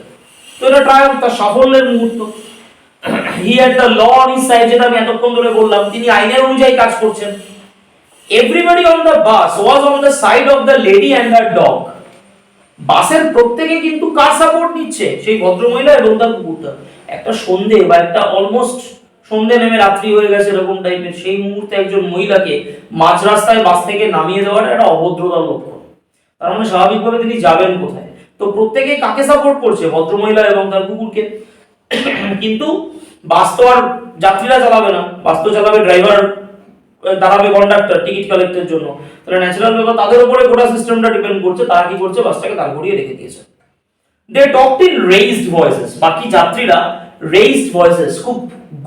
তো এটা ট্রায়াম্ফ, তার সাফল্যের মুহূর্ত। He had the law on his side, যেটা আমি এতক্ষণ ধরে বললাম, তিনি আইনের অনুযায়ী কাজ করছেন। Everybody on the bus was on the side of the lady and her dog. বাসের প্রত্যেকে কিন্তু কার সাপোর্ট নিচ্ছে? সেই ভদ্রমহিলা এবং তার কুকুরটা। একটা সন্ধে বা একটা অলমোস্ট সন্ধে নেমে রাত্রি হয়ে গেছে এরকম টাইপের, সেই মুহূর্তে একজন মহিলাকে মাঝ রাস্তায় বাস থেকে নামিয়ে দেওয়াটা একটা অভদ্রতার লক্ষণ। তার মানে স্বাভাবিকভাবে তিনি যাবেন কোথায়? তো প্রত্যেকে কাকে সাপোর্ট করছে? ভদ্রমহিলা এবং তার কুকুরকে। কিন্তু বাস তো আর যাত্রীরা চালাবে না, বাস তো চালাবে ড্রাইভার, দাঁড়াবে কন্ডাক্টর টিকিট কালেক্টের জন্য। তাহলে ন্যাচারাল ব্যাপার তাদের উপরে গোটা সিস্টেমটা ডিপেন্ড করছে। তারা কি করছে? বাসটাকে দাঁড় করিয়ে রেখে দিয়েছে। দে টকড ইন রেইজড ভয়েসেস। বাকি যাত্রীরা রেইজড ভয়েসেস, খুব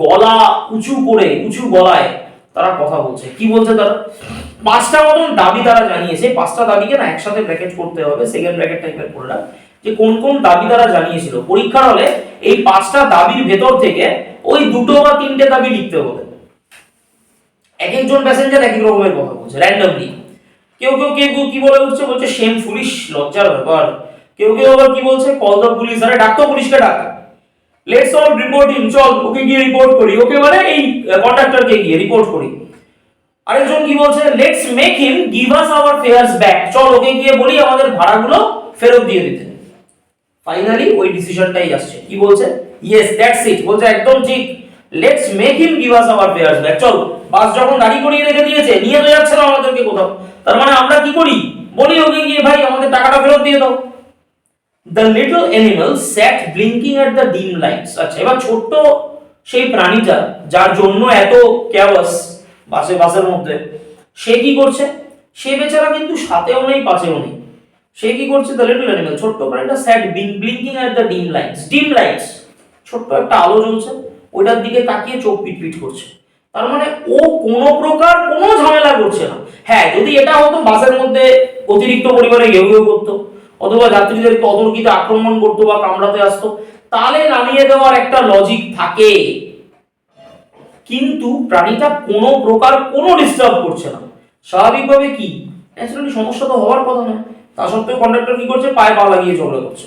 গলা উঁচু করে, উঁচু গলায় তারা কথা বলছে। কি বলছে তারা? 5টা মতন দাবি তারা জানিয়েছে। 5টা দাবিকে না একসাথে ব্র্যাকেট করতে হবে, সেকেন্ড ব্র্যাকেট টাইপের করে না, যে কোন কোন দাবি তারা জানিয়েছিল। পরীক্ষার হলে এই 5টা দাবির ভেতর থেকে ওই 2টো বা 3টে দাবি লিখতে হবে। এক একজন প্যাসেঞ্জার এক এক রকমের কথা বলছে র্যান্ডমলি। কেউ কি বলে উঠছে? বলছে শেম ফুলিশ, লজ্জার ব্যাপার। কেউ আবার কি বলছে? কল দ্য পুলিশ, আরে ডাক তো পুলিশকে, ডাক। লেটস অল রিপোর্ট হিম, চল ওকে গিয়ে রিপোর্ট করি। ওকে মানে এই কন্ডাক্টরকে গিয়ে রিপোর্ট করি। আরেকজন কি বলছে? Let's make him give us our fares back, চল ওকে গিয়ে বলি আমাদের ভাড়াগুলো ফেরত দিয়ে দিতে। ফাইনালি ওই ডিসিশনটাই আসছে। কি বলছে? Yes that's it. বলছে একদম ঠিক, let's make him give us our fares back. চল, বাস যখন গাড়ি করিয়ে রেখে দিয়েছে, নিয়ে তো যাচ্ছে না আমাদেরকে কোথাও, তার মানে আমরা কি করি? বলি ওকে গিয়ে ভাই আমাদের টাকাটা ফেরত দিয়ে দাও। The little animal sat blinking at the dim lights. আচ্ছা, এবার ছোট্ট সেই প্রাণীটা যার জন্য এত কেওয়াস বাসের মধ্যে, সে কি করছে? সে বেচারা কিন্তু সাথেও নেই পাশেও নেই। সে কি করছে? দ্য লিটল অ্যানিমাল, ছোট্ট প্রাণীটা, স্যাট ব্লিঙ্কিং এট দ্য ডিম লাইটস। ডিম লাইটস, ছোট্ট একটা আলো জ্বলছে, ওইটার দিকে তাকিয়ে চোখ পিটপিট করছে। তার মানে ও কোনো প্রকার কোনো ঝামেলা করছে না। হ্যাঁ, যদি এটা হতো বাসের মধ্যে অতিরিক্ত পরিমাণে ঘেউ ঘেউ করতো, অথবা যাত্রীদেরকে অতর্কিত আক্রমণ করতো বা কামড়াতে আসতো, তাহলে নামিয়ে দেওয়ার একটা লজিক থাকে। কিন্তু প্রাণীটা কোনো প্রকার কোনো ডিস্টার্ব করছে না। স্বাভাবিকভাবে কি ন্যাচারালি সমস্যা তো হওয়ার কথা না। তা সত্ত্বেও কন্ডাক্টর কি করছে? পায়ে পা লাগিয়ে ঝগড়া করছে।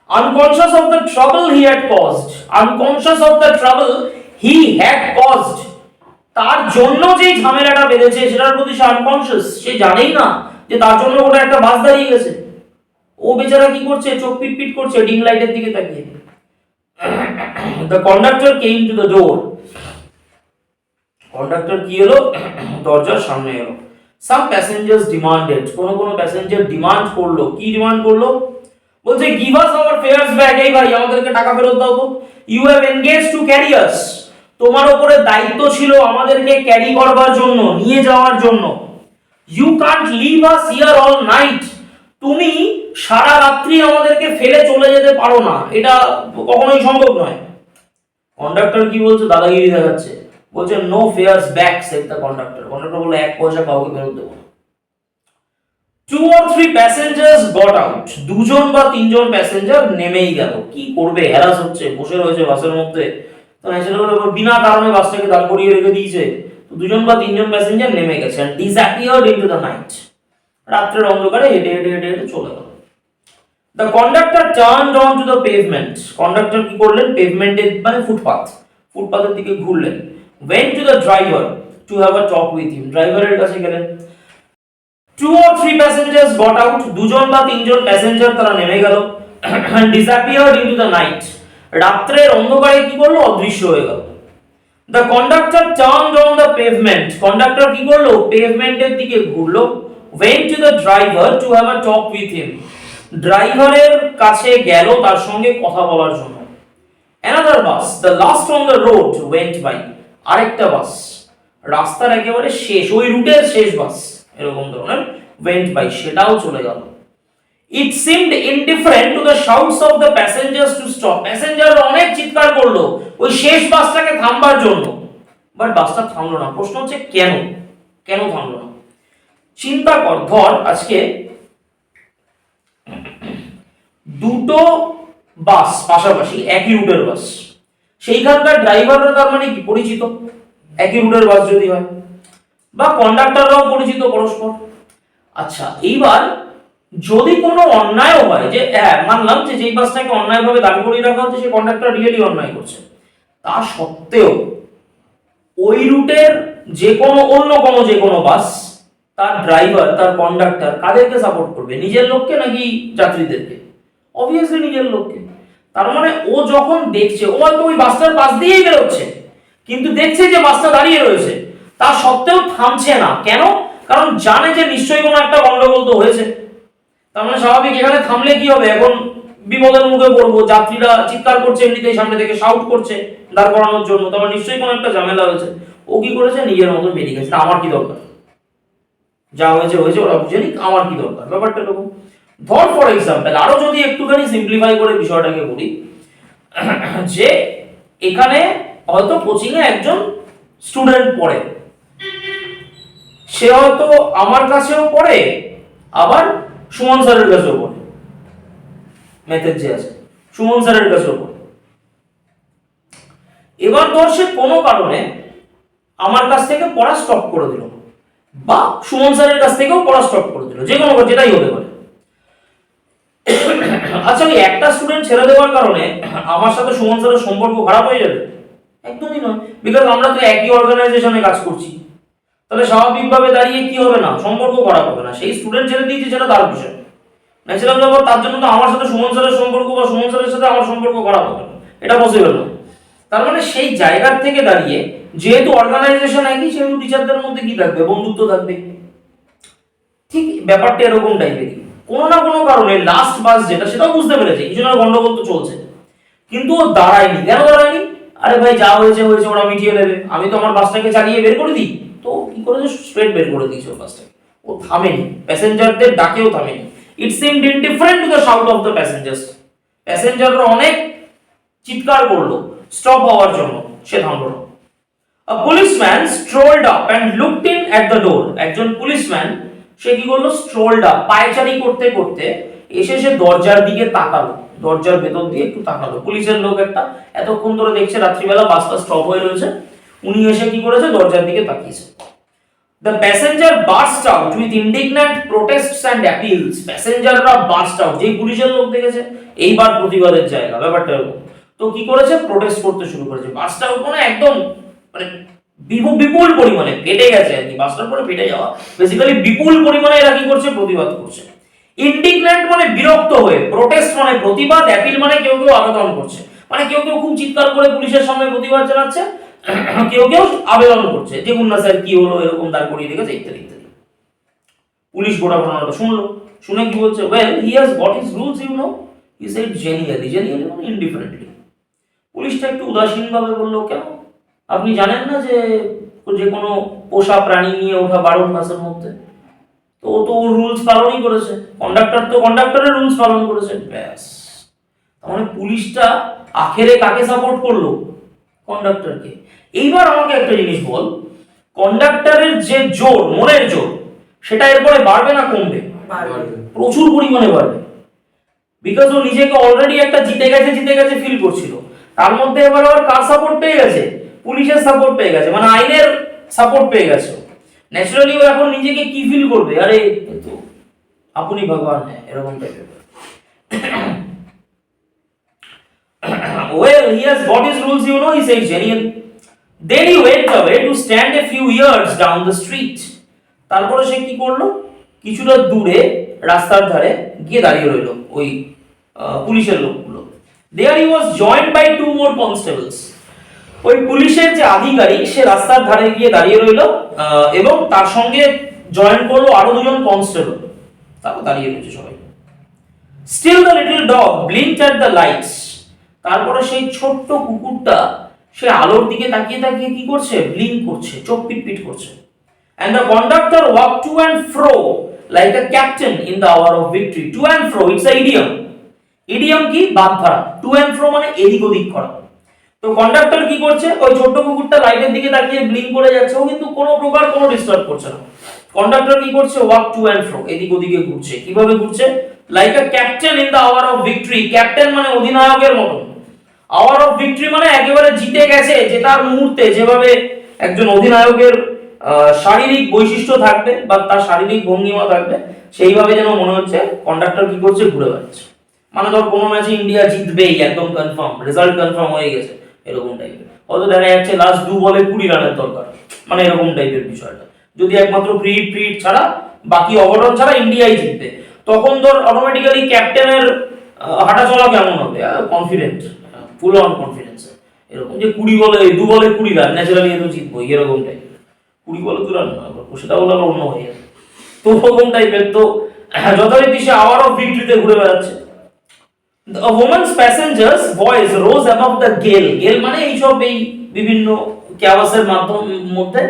Unconscious of the trouble he had caused. Unconscious of the trouble he had caused. তার জন্য যে ঝামেলাটা বেঁধেছে সেটার প্রতি সে আনকনশিয়াস। সে জানেই না যে তার জন্য ওটা একটা বাস দাঁড়িয়ে গেছে। ও বেচারা কি করছে? চোখ পিটপিট করছে ডিম লাইটের দিকে তাকিয়ে। The conductor came to the door. Conductor কি হলো? দরজার সামনে এলো। Some passengers demanded, কোন প্যাসেঞ্জার ডিমান্ড করলো। কি ডিমান্ড করলো? বলছে give us our fares back. এই ভাই আমাদেরকে টাকা ফেরত দাও তো। You have engaged to carry us. তোমার উপরে দায়িত্ব ছিল আমাদেরকে ক্যারি করবার জন্য, নিয়ে যাওয়ার জন্য। You can't leave us here all night. তুমি সারা রাত্রি আমাদেরকে ফেলে চলে যেতে পারো না, এটা কখনোই সম্ভব নয়। কন্ডাক্টর কি বলছে? দাদাগিরি দেখাচ্ছে। বলছে no fares back said the conductor. Conductor বলে 1 পয়সা কাউকে ফেরত দেবো না। 2 or 3 passengers got out, 2জন বা 3জন প্যাসেঞ্জার নেমেই গেল। কি করবে, হ্যারাস হচ্ছে, বসে রয়েছে বাসের মধ্যে, তো ন্যাচারাল বিনা কারণে বাসটাকে দাঁড় করিয়ে রেখে দিয়েছে, তো 2জন বা 3জন প্যাসেঞ্জার নেমে গেছে and disappeared into the night, রাত্রের অন্ধকারে হেঁটে হেঁটে হেঁটে হেঁটে চলে গেল। The conductor turned on to the pavement, conductor কি করলেন, পেভমেন্টের মানে ফুটপাথের দিকে ঘুরলেন, went to the driver to have a talk with him, ড্রাইভারের কাছে গেলেন। 2 or 3 passengers got out, 2জন বা 3জন প্যাসেঞ্জার তারা নেমে গেল and disappeared into the night, রাত্রের অন্ধকারে কি করলো, অদৃশ্য হয়ে গেল। The conductor turned on the pavement, conductor কি করলো, পেভমেন্টের দিকে ঘুরলো, went to the driver to have a talk with him, ড্রাইভারের কাছে গেল তার সঙ্গে কথা বলার জন্য। Another bus, the last on the road, went by, আরেকটা বাস, রাস্তার একেবারে শেষ, ওই রুটের শেষ বাস, এরকম ধরনের went by, সেটাও চলে গেল। It seemed indifferent to the shouts of the passengers to stop, passenger অনেক চিৎকার করলো ওই শেষ বাসটাকে থামবার জন্য, বাট বাসটা থামলো না। প্রশ্ন হচ্ছে কেন থামলো না? চিন্তা কর, ধর আজকে দুটো বাস পাশাপাশি, একই রুটের বাস, সেইখানকার ড্রাইভাররা তার মানে কি পরিচিত, একই রুটের বাস যদি হয়, বা কন্ডাক্টররাও পরিচিত পরস্পর। আচ্ছা, এইবার যদি কোনো অন্যায় হয়, যে হ্যাঁ মানলাম যে যেই বাসটাকে অন্যায়ভাবে দাবি করিয়ে রাখা হচ্ছে সে কন্ডাক্টর রিয়েলি অন্যায় করছে, তা সত্ত্বেও ওই রুটের অন্য কোনো বাস, তার ড্রাইভার তার কন্ডাক্টর কাদেরকে সাপোর্ট করবে, নিজের লোককে নাকি যাত্রীদেরকে? অবভিয়াসলি নিজের লোককে। তার মানে ও যখন দেখছে, ও হয়তো ওই বাসটার পাশ দিয়েই বেরোচ্ছে, কিন্তু দেখছে যে বাসটা দাঁড়িয়ে রয়েছে, তা সত্ত্বেও থামছে না। কেন? কারণ জানে যে নিশ্চয়ই কোনো একটা গন্ডগোল তো হয়েছে। তার মানে স্বাভাবিক, এখানে থামলে কি হবে, এখন বিপদের মুখে পড়বো, যাত্রীরা চিৎকার করছে, এমনিতেই সামনে থেকে শাউট করছে দাঁড় করানোর জন্য, তারপর নিশ্চয়ই কোনো একটা ঝামেলা হয়েছে। ও কি করেছে, নিজের মতো বেরিয়ে গেছে, আমার কি দরকার, যা হয়েছে ওরা বুঝে নিক, আমার কি দরকার, ব্যাপারটা এরকম। ধর ফর এক্সাম্পল, আরো যদি একটুখানি সিম্পলিফাই করে বিষয়টাকে বলি, যে এখানে হয়তো কোচিং এ একজন স্টুডেন্ট পড়ে, সে হয়তো আমার কাছেও পড়ে, আবার সুমন স্যারের কাছেও পড়ে, ম্যাথের যে আছে সুমন স্যারের কাছেও পড়ে। এবার ধর সে কোনো কারণে আমার কাছ থেকে পড়া স্টপ করে দিল, বা সুমন স্যারের কাছ থেকেও পড়া স্টপ করে দিল, যে কোনো যেটাই হতে পারে। আচ্ছা, ওই একটা স্টুডেন্ট ছেড়ে দেওয়ার কারণে আমার সাথে সুমন স্যারের সম্পর্ক খারাপ হয়ে যাবে? একদমই নয়, বিকজ আমরা তো একই অর্গানাইজেশনে কাজ করছি। তাহলে স্বাভাবিকভাবে দাঁড়িয়ে কি হবে না, সম্পর্ক খারাপ হবে না। সেই স্টুডেন্ট ছেড়ে দিয়েছে সেটা তার বিষয়, ন্যাচারাল ব্যাপার। তার জন্য তো আমার সাথে সুমন স্যারের সম্পর্ক বা সুমন স্যারের সাথে আমার সম্পর্ক খারাপ হবে না, এটা পসিবল নয়। তার মানে সেই জায়গার থেকে দাঁড়িয়ে, যেহেতু অর্গানাইজেশন একই, সেহেতু টিচারদের মধ্যে কি থাকবে, বন্ধুত্ব থাকবে। ঠিক ব্যাপারটা এরকম টাইপেরই। কোনো না কোনো কারণে লাস্ট বাস যেটা, সেটাও বুঝতে পেরেছে কিছু না গন্ডগোল তো চলছে, কিন্তু ও দাঁড়ায়নি। কেন দাঁড়ায়নি? আরে ভাই, যা হয়েছে ওরা মিটিয়ে নেবে, আমি তো আমার বাসটাকে চালিয়ে বের করে দিই। তো কি করেছে, স্ট্রেট বের করে দিয়েছে ওর বাসটাকে। ও থামেনি, প্যাসেঞ্জারদের ডাকেও থামেনি। It seemed indifferent to the shout of the passengers, প্যাসেঞ্জাররা অনেক চিৎকার করলো স্টপ হওয়ার জন্য, সে থামলো না। A policeman strolled up and looked in at the door, একজন পুলিশম্যান সে কি করলো, স্ট্রোলড আপ, পায়চারি করতে করতে এসে সে দরজার দিকে তাকালো, দরজার ভেতর দিয়ে একটু তাকালো। পুলিশের লোক একটা, এতক্ষণ ধরে দেখছে রাত্রিবেলা বাসটা স্টপ হয়ে রয়েছে, উনি এসে কি করেছে, দরজার দিকে তাকিয়েছে। The passenger burst out with indignant protests and appeals, প্যাসেঞ্জাররা বার্স্ট আউট, যেই পুলিশের লোক দেখেছে এইবার প্রতিবাদের জায়গা, ব্যাপারটা এরকম। তো কি করেছে, প্রোটেস্ট করতে শুরু করেছে। বার্স্ট আউট মানে একদম মানে বিপুল পরিমাণে ফেটে গেছে আর কি, বাসটার পরে ফেটে যাওয়া, বেসিক্যালি বিপুল পরিমাণে এরা কি করছে, প্রতিবাদ করছে। ইন্ডিগন্যান্ট মানে বিরক্ত হয়ে, প্রোটেস্ট মানে প্রতিবাদ, অ্যাপিল মানে কেউ আবেদন করছে, মানে কেউ খুব চিৎকার করে পুলিশের সামনে প্রতিবাদ জানাচ্ছে, কেউ আবেদন করছে যে মুন্না স্যার কি হলো, এরকম দাঁড় করিয়ে রেখেছে, ইত্যাদি ইত্যাদি। পুলিশ গোটা ঘটনাটা শুনলো, শুনে কি বলছে, well he has got his rules, you know, he said genially মানে ইনডিফারেন্টলি। পুলিশটা একটু উদাসীন ভাবে বললো, কেন আপনি জানেন না যে কোনো পোষা প্রাণী নিয়ে ওঠা বারণ বাসের মধ্যে? তো ও তো রুলস পালনই করেছে, কন্ডাক্টরের রুলস পালন করেছে, ব্যাস। মানে পুলিশটা আখেরে কাকে সাপোর্ট করলো, কন্ডাক্টরকে। এইবার আমাকে একটা জিনিস বল, কন্ডাক্টরের যে জোর, মনের জোর, সেটা এরপরে বাড়বে না কমবে? প্রচুর পরিমাণে বাড়বে, বিকজ ও নিজেকে অলরেডি একটা জিতে গেছে ফিল করছিল, তার মধ্যে এবার আবার কার সাপোর্ট পেয়ে গেছে? পুলিশের সাপোর্ট পেয়ে গেছে, মানে আইনের সাপোর্ট পেয়ে গেছে। ন্যাচারালি ও এখন নিজেকে কি ফিল করবে? আরে তো আপনি ভগবান হ্যাঁ, এরকম টাইপের। Well, he has got his rules, you know, he said genuine. Then he went away to stand a few yards down the street. তারপরে সে কি করলো? কিছুটা দূরে রাস্তার ধারে গিয়ে দাঁড়িয়ে রইল ওই পুলিশের লোকগুলো। There he was joined by two more constables. ওই পুলিশের যে আধিকারিক সে রাস্তার ধারে গিয়ে দাঁড়িয়ে রইল এবং তার সঙ্গে জয়েন করলো আরো দুজন কনস্টেবল, তারপর দাঁড়িয়ে রয়েছে সবাই। Still the little dog blinked at the lights. তারপরে সেই ছোট্ট কুকুরটা সে আলোর দিকে তাকিয়ে তাকিয়ে কি করছে? ব্লিঙ্ক করছে, চোখ পিটপিট করছে। And the conductor walked to and fro like a captain in the hour of victory. To and fro, it's a idiom. Idiom কি? বাগধারা। To and fro মানে এদিক ওদিক করা। তো কন্ডাক্টর কি করছে? ওই ছোট্ট কুকুরটা লাইটের দিকে তাকিয়ে ব্লিঙ্ক করে যাচ্ছে, ও কিন্তু কোনো প্রকার কোনো ডিস্টার্ব করছে না। কন্ডাক্টর কি করছে? ওয়াক টু এন্ড ফ্রো, এদিক ওদিকে ঘুরছে। কিভাবে ঘুরছে? Like a captain in the hour of victory. Captain মানে অধিনায়কের মতো, আওয়ার অফ ভিক্টরি মানে একেবারে জিতে গেছে, জেতার মুহূর্তে যেভাবে একজন অধিনায়কের শারীরিক বৈশিষ্ট্য থাকবে বা তার শারীরিক ভঙ্গিমা থাকবে, সেইভাবে যেন মনে হচ্ছে কন্ডাক্টর কি করছে? ঘুরে বেড়াচ্ছে। মানে ধর কোনো ম্যাচে ইন্ডিয়া জিতবেই, একদম কনফার্ম, রেজাল্ট কনফার্ম হয়ে গেছে, এরকম টাইপের। হয়তো দেখা যাচ্ছে লাস্ট 2 বলে 20 রানের দরকার, মানে এরকম টাইপের বিষয়টা। যদি একমাত্র ফ্রি হিট ছাড়া বাকি অঘটন ছাড়া ইন্ডিয়াই জিতবে, তখন ধর অটোমেটিক্যালি ক্যাপ্টেনের হাঁটা চলা কেমন হবে? Confident, full on confidence. এরকম যে 2 বলে 20 রান, ন্যাচারালি এত জিতবো, এরকম টাইপের। 20 বলে 2 রান সেটা বলে আবার অন্য হয়ে যাবে, তো ওরকম টাইপের। তো যথারীতি সে আওয়ার অফ ভিক্টরিতে ঘুরে বেড়াচ্ছে। A woman's passenger's voice rose above the gale. Gale মানে এইসব এই বিভিন্ন ক্যাভাসের মধ্যে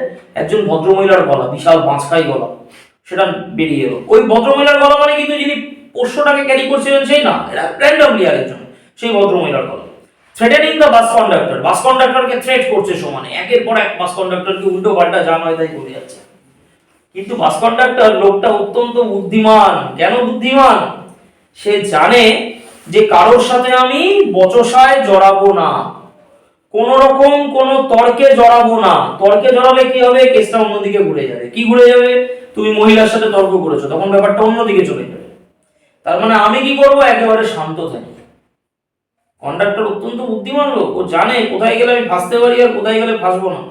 একজন ভদ্রমহিলার গলা, বিশাল বাঁশখাই গলা, সেটা বেরিয়ে এলো। ওই ভদ্রমহিলার গলা মানে কিন্তু যিনি পোষ্যটাকে ক্যারি করছিলেন সেই না, এটা র্যান্ডমলি আরেকজন, সেই ভদ্রমহিলার গলা। Threatening the bus conductor, bus কন্ডাক্টরকে থ্রেট করছে সমানে, একের পর এক বাস কন্ডাক্টরকে উল্টো পাল্টা যা নয় তাই করে যাচ্ছে। কিন্তু বাস কন্ডাক্টর লোকটা অত্যন্ত বুদ্ধিমান। কেন বুদ্ধিমান? সে জানে যে কারোর সাথে আমি বচসায় জড়াবো না, কোন রকম কোন তর্কে জড়াবো না। তর্কে জড়ালে কি হবে? কেসটা অন্যদিকে ঘুরে যাবে। কি ঘুরে যাবে? তুমি মহিলার সাথে তর্ক করেছো, তখন ব্যাপারটা অন্যদিকে চলে যাবে। তার মানে আমি কি করব? একেবারে শান্ত থাকি। কন্ডাক্টর অত্যন্ত বুদ্ধিমান লোক, ও জানে কোথায় গেলে আমি ফাঁসতে পারি আর কোথায় গেলে ফাঁসবো না।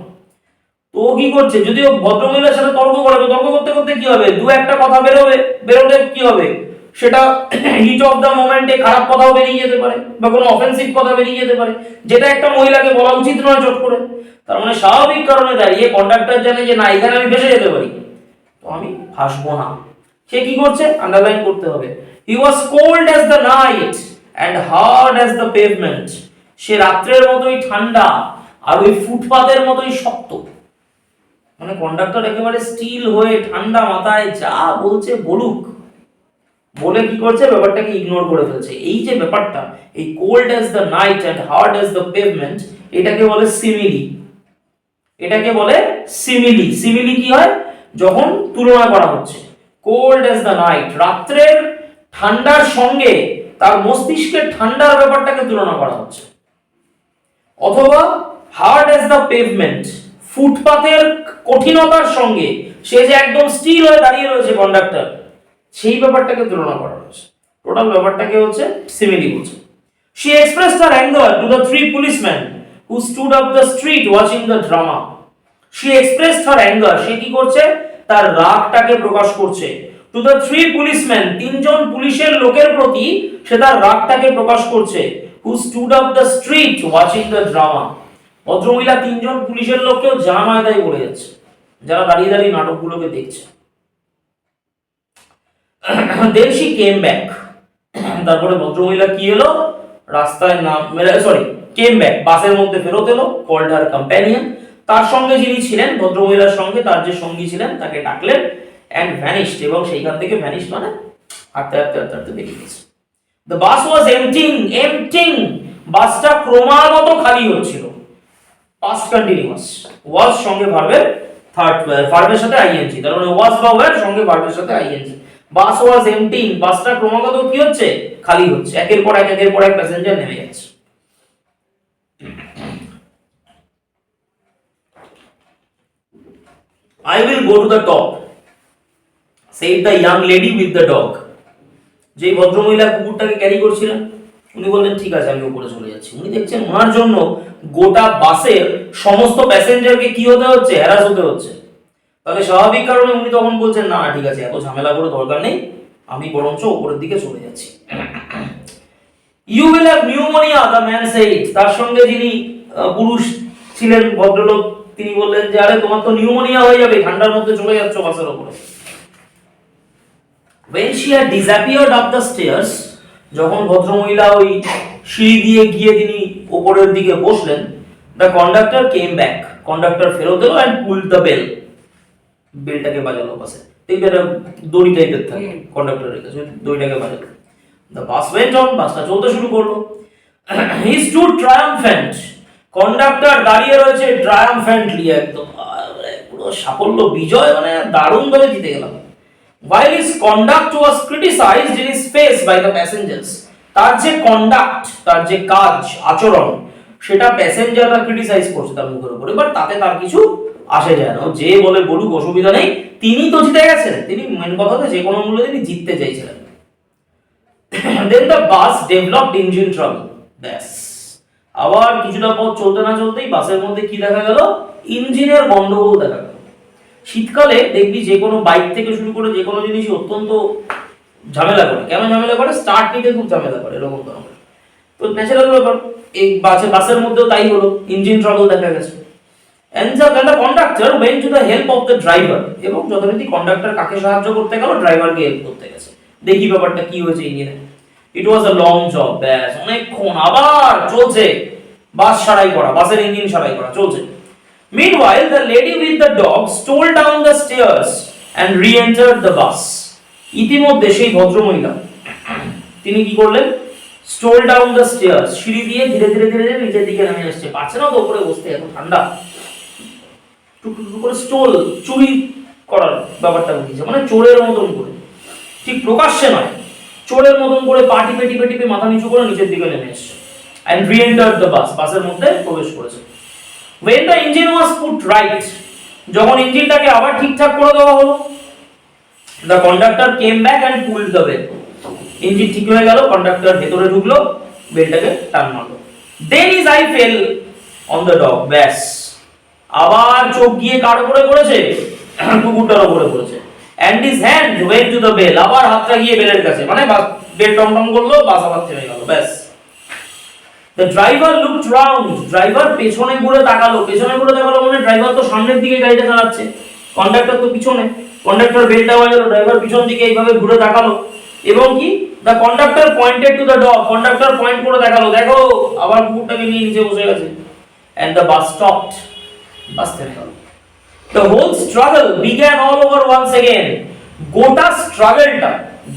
তো ও কি করছে? যদি ও ভদ্রমহিলার সাথে তর্ক করে, তর্ক করতে করতে কি হবে? দু একটা কথা বেরোলে কি হবে? সেটা হিট অফ দ্য মোমেন্টে খারাপ কথাও বেরিয়ে যেতে পারে বা কোনো অফেন্সিভ কথা বেরিয়ে যেতে পারে, যেটা একটা মহিলাকে বলা উচিত নয় চট করে। তার মানে স্বাভাবিক কারণে দাঁড়িয়ে কন্ডাক্টর জানে যে না, এখানে আমি ফেসে যেতে পারি, তো আমি ফাঁসবো না। সে কি করছে? আন্ডারলাইন করতে হবে। He was cold as the night and hard as the pavement. সে রাত্রের মতোই ঠান্ডা আর ওই ফুটপাতের মতোই শক্ত। মানে কন্ডাক্টর একেবারে স্টিল হয়ে ঠান্ডা মাথায় যা বলছে বলুক, বলে কি করছে? ব্যাপারটাকে ইগনোর করে ফেলছে। এই যে ব্যাপারটা, এই cold as the night and hard as the pavement, এটাকে বলে সিমিলি। এটাকে বলে সিমিলি। সিমিলি কি হয়? যখন তুলনা করা হচ্ছে। কোল্ড অ্যাজ দ্য নাইট, রাত্রের ঠান্ডার সঙ্গে তার মস্তিষ্কের ঠান্ডার ব্যাপারটাকে তুলনা করা হচ্ছে। অথবা হার্ড অ্যাজ দ্য পেভমেন্ট, ফুটপাতের কঠিনতার সঙ্গে সে যে একদম স্টিল হয়ে দাঁড়িয়ে রয়েছে কন্ডাক্টর, সেই ব্যাপারটাকে তুলনা করা হচ্ছে। টোটাল ব্যাপারটাকে হচ্ছে সিমিলি বলছে। She expressed her anger to the 3 policemen who stood up the street watching the drama. She expressed her anger, সে কি করছে? তার রাগটাকে প্রকাশ করছে। To the 3 policemen, 3 জন পুলিশের লোকের প্রতি সে তার রাগটাকে প্রকাশ করছে। Who stood up the street watching the drama. ভদ্রমহিলা 3 জন পুলিশের লোককেও যা নয় তাই বলে যাচ্ছে, যারা দাঁড়িয়ে দাঁড়িয়ে নাটকগুলোকে দেখছে। Then she came back. তারপরে ভদ্রমহিলা কি হলো? রাস্তায় came back, বাসের মধ্যে ফেরত এলো। called her companion, তার সঙ্গে যিনি ছিলেন, ভদ্রমহিলার সঙ্গে তার যে সঙ্গী ছিলেন তাকে ডাকলেন। and vanished, এবং সেইখান থেকে vanished মানে হাঁটতে হাঁটতে হাঁটতে হাঁটতে বেরিয়ে গেছে। The bus was emptying. বাসটা ক্রমাগত খালি হচ্ছিল। পাস্ট কন্টিনিউয়াস, ওয়াজ সঙ্গে ভার্বের ভার্বের সাথে আইএনজি, তার মানে ওয়াজ বা ওয়্যার সঙ্গে ভার্বের সাথে আইএনজি। বাস ওয়াজ এমপ্টিং, বাসটা ক্রমাগত কি হচ্ছে, খালি হচ্ছে, একের পর এক প্যাসেঞ্জার নেমে যাচ্ছে। I will go to the top, said the young lady with the dog. যে ভদ্রমহিলা কুকুরটাকে ক্যারি করছিলেন উনি বললেন ঠিক আছে আমি উপরে চলে যাচ্ছি। উনি দেখছেন ওনার জন্য গোটা বাসের সমস্ত প্যাসেঞ্জারকে কি হতে হচ্ছে, হ্যারাস হতে হচ্ছে। তাহলে স্বাভাবিক কারণে উনি তখন বলছেন না ঠিক আছে এত ঝামেলা করে দরকার নেই, আমি বরঞ্চ উপরের দিকে চলে যাচ্ছি। You will have pneumonia, the man said. তার সঙ্গে যিনি পুরুষ ছিলেন ভদ্রলোক তিনি বললেন যে আরে তোমার তো নিউমোনিয়া হয়ে যাবে, ঠান্ডার মধ্যে চলে যাচ্ছ বাসের উপরে। When she had disappeared up the stairs, যখন ভদ্রমহিলা ওই সিঁড়ি দিয়ে গিয়ে তিনি উপরের দিকে বসলেন, the conductor came back. Conductor ফেরত এলো and pulled the bell. বেলটাকে বাজালো বাসে, দেখবে এটা দড়ি টাইপের থাকে কন্ডাক্টরের কাছে, দড়িটাকে বাজালো। The bus went on, বাসটা চলতে শুরু করলো। He stood triumphant. কন্ডাক্টর দাঁড়িয়ে রয়েছে ট্রায়াম্ফ্যান্টলি, একদম পুরো সাফল্য বিজয়, মানে দারুণ ভাবে জিতে গেলাম। While his conduct was criticized in his face by the passengers, তার যে কন্ডাক্ট, তার যে কাজ আচরণ সেটা প্যাসেঞ্জাররা ক্রিটিসাইজ করছে তার মুখের উপরে, বাট তাতে তার কিছু আসে যায় না, যে বলে বলুক অসুবিধা নেই, তিনি তো জিতে গেছেন, তিনি মেন কথাতে যে কোনো মূল্যে তিনি জিততে চাইছিলেন। Then the bus developed engine trouble. ব্যাস আবার কিছুটা পথ চলতে না চলতেই বাসের মধ্যে কি দেখা গেল, ইঞ্জিনের গন্ডগোল দেখা গেল। শীতকালে দেখবি যে কোনো বাইক থেকে শুরু করে যে কোনো জিনিসই অত্যন্ত ঝামেলা করে। কেন ঝামেলা করে? স্টার্ট নিতে খুব ঝামেলা করে, এরকম ধরনের। তো ন্যাচারাল ব্যাপার, এই বাসের মধ্যেও তাই হলো, ইঞ্জিন ট্রাবল দেখা গেছে। And the conductor went to the help of the driver, এবং যথারীতি কন্ডাক্টর কাকে সাহায্য করতে গেল, ড্রাইভারকে হেল্প করতে গেছে। দেখি ব্যাপারটা কি হয়েছে ইঞ্জিনে। It was a long job, ব্যাস অনেকক্ষণ আবার চলছে বাস সারাই করা, বাসের ইঞ্জিন সারাই করা চলছে। Meanwhile, the lady with the dog stole down the stairs and re-entered the bus. ইতিমধ্যে সেই ভদ্রমহিলা তিনি কি করলেন, stole down the stairs, সিঁড়ি দিয়ে ধীরে ধীরে ধীরে ধীরে নিচের দিকে নেমে আসছে। পারছে না তো উপরে বসতে, এত ঠান্ডা, টুকটুক করে স্টোল, চুরি করার ব্যাপারটা বুঝিয়েছে, মানে চোরের মতন করে, ঠিক প্রকাশ্যে নয়, চোরের মতন করে পা টিপে টিপে টিপে মাথা নিচু করে নিচের দিকে নেমে এসছে। And re-entered the bus, বাসের মধ্যে প্রবেশ করেছে। When the engine was put right, যখন ইঞ্জিনটাকে আবার ঠিকঠাক করে দেওয়া হলো, the conductor came back and pulled the bell. Engine ঠিক হয়ে গেল, কন্ডাক্টর ভেতরে ঢুকলো, বেলটাকে টান মারলো। Then his eye fell on the dog. ব্যাস আবার চোখ গিয়ে কার উপরে পড়েছে, কুকুরটার উপরে পড়েছে। And his hand went to the bell, আবার হাতটা গিয়ে বেলের কাছে, মানে বেল টং করলো, বাস আবার থেমে গেল। ব্যাস The driver looked round, driver পেছনে ঘুরে তাকালো, পেছনে ঘুরে তাকালো মানে ড্রাইভার তো সামনের দিকে গাড়িটা চালাচ্ছে, কন্ডাক্টর তো পিছনে, কন্ডাক্টর বেলটা বাজালো, ড্রাইভার পিছন দিকে এইভাবে ঘুরে তাকালো, এবং কি the conductor pointed to the dog, conductor point করে দেখালো, দেখো আবার কুকুরটাকে নিয়ে নিচে বসে গেছে। And the bus stopped, বাস থেমে গেল। The whole struggle began all over once again. গোটা স্ট্রাগলটা,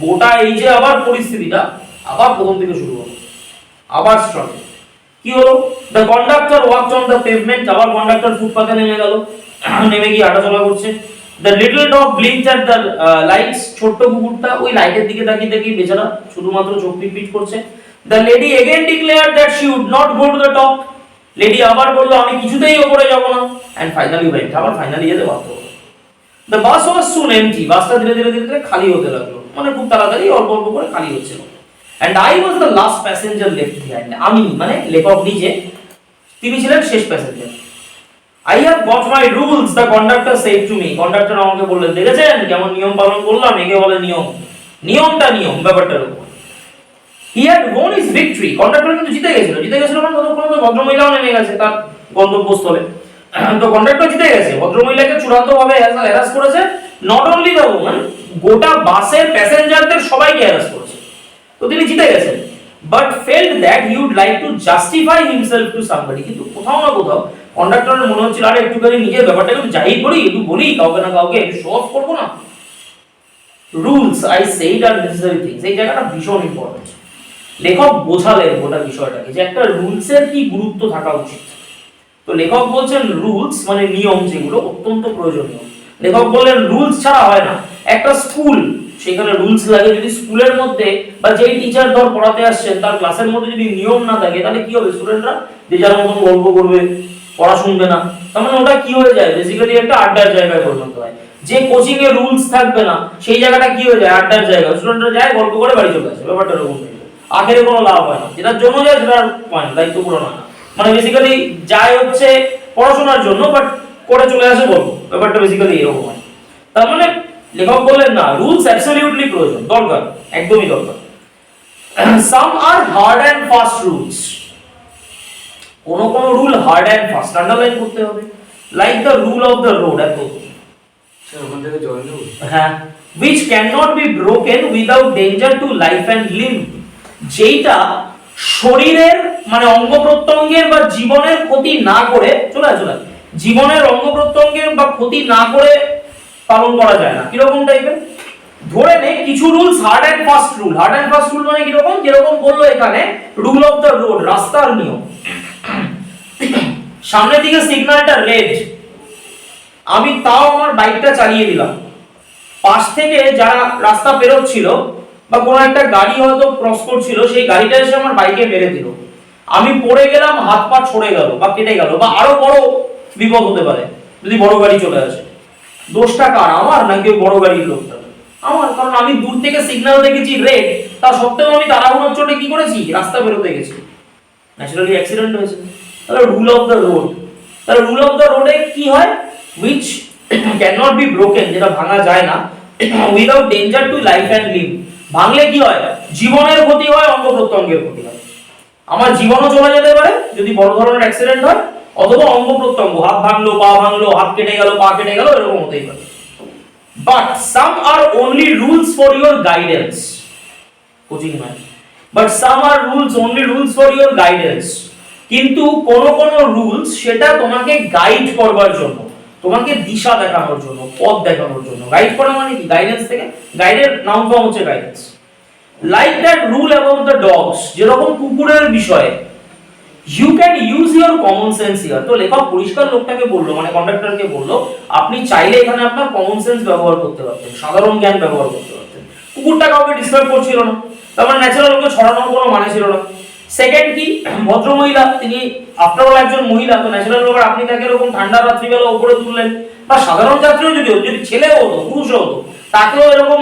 গোটা এই যে আবার পরিস্থিতিটা আবার প্রথম থেকে শুরু হলো, আবার স্ট্রাগল। কি হলো? The conductor walked on the pavement, আবার কন্ডাক্টর ফুটপাতে নেমে গেল, নেমে গিয়ে হাঁটাচলা করছে। The little dog blinked at the lights, ছোট্ট কুকুরটা ওই লাইটের দিকে তাকিয়ে তাকিয়ে বেচারা শুধুমাত্র চোখ পিটপিট করছে। The lady again declared that she would not go to the top. Lady আবার বলল আমি কিছুতেই উপরে যাব না। And finally went, আবার ফাইনালি যেতে বাধ্য হলো। The bus was soon empty, বাসটা ধীরে ধীরে ধীরে খালি হতে লাগলো, মানে খুব তাড়াতাড়ি অল্প অল্প করে খালি হচ্ছিল। And I was the last passenger left behind. আমি মানে লেখক নিজে, তিনি ছিলেন শেষ passenger. I have got my rules, the conductor said to me. Conductor আমাকে বললেন, দেখেছেন কেমন নিয়ম পালন করলাম, একে বলে নিয়ম, নিয়মটা নিয়ম ব্যাপারটার উপর। He had won his victory, conductor কিন্তু জিতে গেছিল, জিতে গেছিল মানে ততক্ষণ তো ভদ্রমহিলাও নেমে গেছে তার গন্তব্যস্থলে, তো কন্ডাক্টর জিতে গেছে, ভদ্রমহিলাকে চূড়ান্তভাবে হ্যারাস করেছে, নট অনলি দ্য ওম্যান, গোটা বাসের প্যাসেঞ্জারদের সবাইকে হ্যারাস করেছে, তো তিনি জিতে গেছেন। But felt that he would like to justify himself to somebody, কিন্তু কোথাও না কোথাও কন্ডাক্টরের মনে হচ্ছিল আরে একটুখানি নিজের ব্যাপারটা একটু জাহির করি, একটু বলি কাউকে না কাউকে, একটু শো অফ করবো না। Rules I said R necessary things, এই জায়গাটা ভীষণ ইম্পর্টেন্ট। লেখক বোঝালেন গোটা বিষয়টাকে যে একটা রুলসের কি গুরুত্ব থাকা উচিত। তো লেখক বলছেন রুলস মানে নিয়ম যেগুলো অত্যন্ত প্রয়োজনীয়। লেখক বললেন রুলস ছাড়া হয় না। একটা স্কুল, সেখানে রুলস লাগে। যদি স্কুলের মধ্যে বা যেই টিচার ধর পড়াতে আসছেন তার ক্লাসের মধ্যে যদি নিয়ম না থাকে, তাহলে কি হবে? স্টুডেন্টরা যে যার মতন গল্প করবে, পড়া শুনবে না। তার মানে ওটা কি হয়ে যায়? বেসিক্যালি একটা আড্ডার জায়গায় পরিণত হয়। যে কোচিং এ রুলস থাকবে না, সেই জায়গাটা কি হয়ে যায়? আড্ডার জায়গা। স্টুডেন্টরা যায়, গল্প করে বাড়ি চলে আসে। ব্যাপারটা এরকম। আখেরে কোনো লাভ হয় না, যেটার জন্য যায় সেটার হয় না, দায়িত্ব পূরণ হয় না। মানে বেসিক্যালি যায় হচ্ছে পড়াশোনার জন্য, বাট করে চলে আসে গল্প। ব্যাপারটা বেসিক্যালি এরকম হয়। তার মানে লেখক বললেন না, রুলস অ্যাবসলিউটলি প্রয়োজন, দরকার, একদমই দরকার। Some are hard and fast rules. কোন কোন rule hard and fast, underline করতে হবে। Like the rule of the road, এত স্যার ওখান থেকে জয়েন দেব। হ্যাঁ, which cannot be broken without danger to life and limb, যেটা শরীরের মানে অঙ্গ প্রত্যঙ্গের বা জীবনের ক্ষতি না করে, চলে জীবনের অঙ্গ প্রত্যঙ্গের বা ক্ষতি না করে পালন করা যায় না। কিরকম টাইপের? ধরে নে কিছু rules hard and fast rule. Hard and fast rule মানে কিরকম? যেরকম বললো এখানে রুল অফ দ্য রোড, রাস্তার নিয়ম। সামনের দিকে সিগন্যালটা রেড, আমি তাও আমার বাইকটা চালিয়ে দিলাম। পাশ থেকে যারা রাস্তা পেরোচ্ছিল বা কোনো একটা গাড়ি হয়তো ক্রস করছিল, সেই গাড়িটা এসে আমার বাইকে মেরে দিল। আমি পড়ে গেলাম, হাত পা ছড়ে গেল বা কেটে গেল, বা আরো বড় বিপদ হতে পারে যদি বড় গাড়ি চলে আসে। দোষটা কার? আমার নাকি ওই বড় গাড়ির লোকটা? আমার, কারণ আমি দূর থেকে সিগন্যাল দেখেছি রেড, তা সত্ত্বেও আমি তাড়াহুড়োর চোটে কি করেছি? রাস্তা বেরোতে গেছি, ন্যাচারালি অ্যাক্সিডেন্ট হয়েছে। তাহলে রুল অফ দ্য রোড, তাহলে রুল অফ দ্য রোডে কি হয়? which cannot be broken, যেটা ভাঙা যায় না, without danger to life and limb। ভাঙলে কি হয়? জীবনের ক্ষতি হয়, অঙ্গ প্রত্যঙ্গের ক্ষতি হয়। আমার জীবনও চলে যেতে পারে যদি বড় ধরনের অ্যাক্সিডেন্ট হয়, অথবা অঙ্গ প্রত্যঙ্গ, হাত ভাঙলো, পা ভাঙলো, হাত কেটে গেল, পা কেটে গেল, এরকম হতেই পারে। but some are only rules for your guidance, coaching নয়, but some are rules only rules for your guidance, কিন্তু কোন কোন রুলস সেটা তোমাকে গাইড করবার জন্য, তোমাকে দিশা দেখানোর জন্য, পথ দেখানোর জন্য। গাইড করা মানে কি? গাইডেন্স থেকে, গাইডের নাউন ফর্ম হচ্ছে guidance. Like that rule about the dogs, যেরকম কুকুরের বিষয়ে, you can use your common sense here. তো লেখক পরিষ্কার লোকটাকে বললো, মানে কন্ডাক্টরকে বললো, আপনি চাইলে এখানে আপনার কমন সেন্স ব্যবহার করতে পারতেন, সাধারণ জ্ঞান ব্যবহার করতে পারতেন। কুকুরটা কাউকে ডিস্টার্ব করছিল না, তার মানে ন্যাচারাল ওকে ছড়ানোর কোনো মানে ছিল না। সেকেন্ড কি? ভদ্র মহিলা, তিনি আফটার অল একজন মহিলা, তো ন্যাচারাল ব্যাপার আপনি তাকে এরকম ঠান্ডা রাত্রিবেলা উপরে তুললেন, বা সাধারণ যাত্রীও যদি ছেলেও হতো, পুরুষও হতো, তাকেও এরকম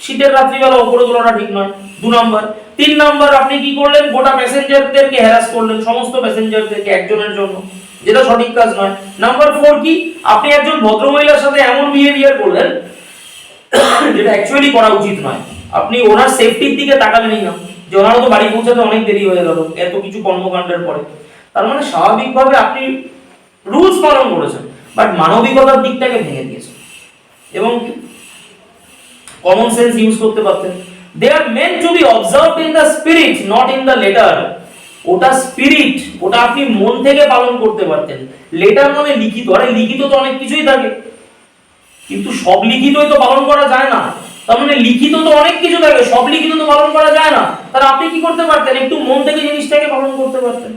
শীতের রাত্রিবেলা উপরে তোলাটা ঠিক নয়। 2 নাম্বার। 3 নাম্বার, আপনি কি করলেন? গোটা প্যাসেঞ্জারদেরকে হ্যারাস করলেন, সমস্ত প্যাসেঞ্জারদেরকে একজনের জন্য, যেটা সঠিক কাজ নয়। নাম্বার 4 কি? আপনি একজন ভদ্রমহিলার সাথে এমন বিহেভিয়ার করলেন যেটা অ্যাকচুয়ালি করা উচিত নয়। আপনি ওনার সেফটির দিকে তাকালেনই না, যে ওনারও তো বাড়ি পৌঁছাতে অনেক দেরি হয়ে গেল এত কিছু কর্মকাণ্ডের পরে। তার মানে স্বাভাবিকভাবে আপনি রুলস পালন করেছেন, বাট মানবিকতার দিকটাকে ভেঙে দিয়েছেন, এবং কমন সেন্স ইউজ করতে পারতেন। They are meant to be observed in the spirit, not in the letter. ওটা স্পিরিট, ওটা আপনি মন থেকে পালন করতে পারতেন। লেটার মানে লিখিত, আরে লিখিত তো অনেক কিছুই থাকে, কিন্তু সব লিখিতই তো পালন করা যায় না। তার মানে লিখিত তো অনেক কিছু থাকে, সব লিখিত তো পালন করা যায় না। তাহলে আপনি কি করতে পারতেন? একটু মন থেকে জিনিসটাকে পালন করতে পারতেন।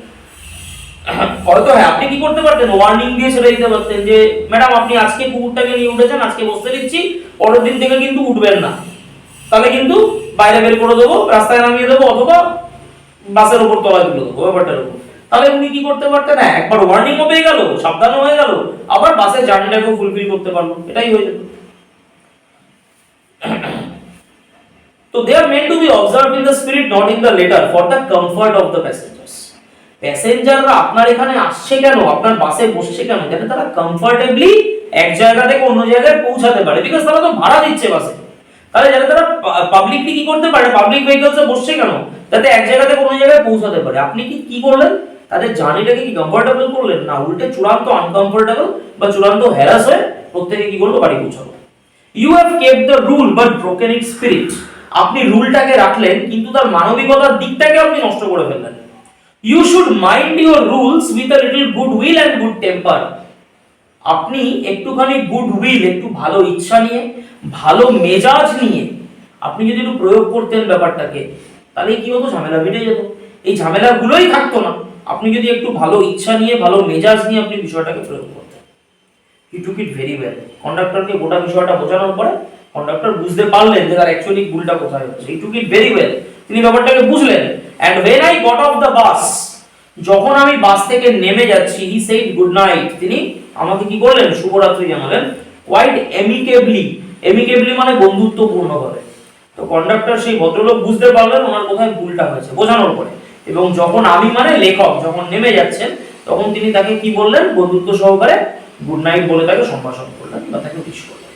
হয়তো হ্যাঁ, আপনি কি করতে পারতেন? ওয়ার্নিং দিয়ে ছেড়ে দিতে পারতেন যে ম্যাডাম আপনি আজকে কুকুরটাকে নিয়ে উঠেছেন, আজকে বসতে দিচ্ছি, পরের দিন থেকে কিন্তু উঠবেন না, তাহলে কিন্তু বাইরে বের করে দেবো, রাস্তায় নামিয়ে দেবো, অথবা বাসের উপর তলায় তুলে দেবো, ব্যাপারটার উপর। তাহলে উনি কি করতে পারতেন? হ্যাঁ, একবার ওয়ার্নিংও পেয়ে গেল, সাবধানও হয়ে গেল, আবার বাসের জার্নিটাকেও ফুলফিল করতে পারলো, এটাই হয়ে যেত। তো they are meant to be observed in the spirit, not in the letter, for the comfort of the passengers. প্যাসেঞ্জাররা আপনার এখানে আসছে কেন, আপনার বাসে বসছে কেন? যাতে তারা কমফর্টেবলি এক জায়গা থেকে অন্য জায়গায় পৌঁছাতে পারে, বিকজ তারা তো ভাড়া দিচ্ছে বাসে। তাহলে যাতে তারা পাবলিকলি কি করতে পারে, পাবলিক ভেহিকলসে বসছে কেন? যাতে এক জায়গা থেকে অন্য জায়গায় পৌঁছাতে পারে। আপনি কি করলেন? তাদের জার্নিটাকে কি কমফর্টেবল করলেন? না, উল্টে চূড়ান্ত আনকমফর্টেবল বা চূড়ান্ত হ্যারাস হয়ে প্রত্যেকে কি করলো? বাড়ি পৌঁছালো। You have kept the rule but broken its spirit. আপনি রুলটাকে রাখলেন, কিন্তু তার মানবিকতার দিকটাকে আপনি নষ্ট করে ফেললেন। You should mind your rules with a little goodwill and good temper. আপনি একটুখানি গুডউইল, একটু ভালো ইচ্ছা নিয়ে, ভালো মেজাজ নিয়ে আপনি যদি একটু প্রয়োগ করতেন ব্যাপারটাকে, তাহলে কি হতো? ঝামেলা মিটে যেত, এই ঝামেলাগুলোই থাকতো না। আপনি যদি একটু ভালো ইচ্ছা নিয়ে ভালো মেজাজ নিয়ে আপনি বিষয়টাকে প্রয়োগ করতেন। হি টুক ইট ভেরি ওয়েল। কন্ডাক্টরকে গোটা বিষয়টা বোঝানোর পরে কন্ডাক্টর বুঝতে পারলেন যে তার অ্যাকচুয়ালি ভুলটা কোথায় হচ্ছে। হি টুক ইট ভেরি ওয়েল। তিনি ব্যাপারটাকে বুঝলেন। And when I got off the bus, যখন আমি বাস থেকে নেমে যাচ্ছি, হি said গুড নাইট, তিনি আমাকে কি করলেন, শুভরাত্রি জানালেন, কোয়াইট এমিকেবলি। এমিকেবলি মানে বন্ধুত্বপূর্ণভাবে। তো কন্ডাক্টর সেই ভদ্রলোক বুঝতে পারলেন ওনার কোথায় ভুলটা হয়েছে বোঝানোর পরে, এবং যখন আমি মানে লেখক যখন নেমে যাচ্ছেন তখন তিনি তাকে কি বললেন, বন্ধুত্ব সহকারে গুড নাইট বলে তাকে সম্ভাষণ করলেন বা তাকে উইশ করলেন।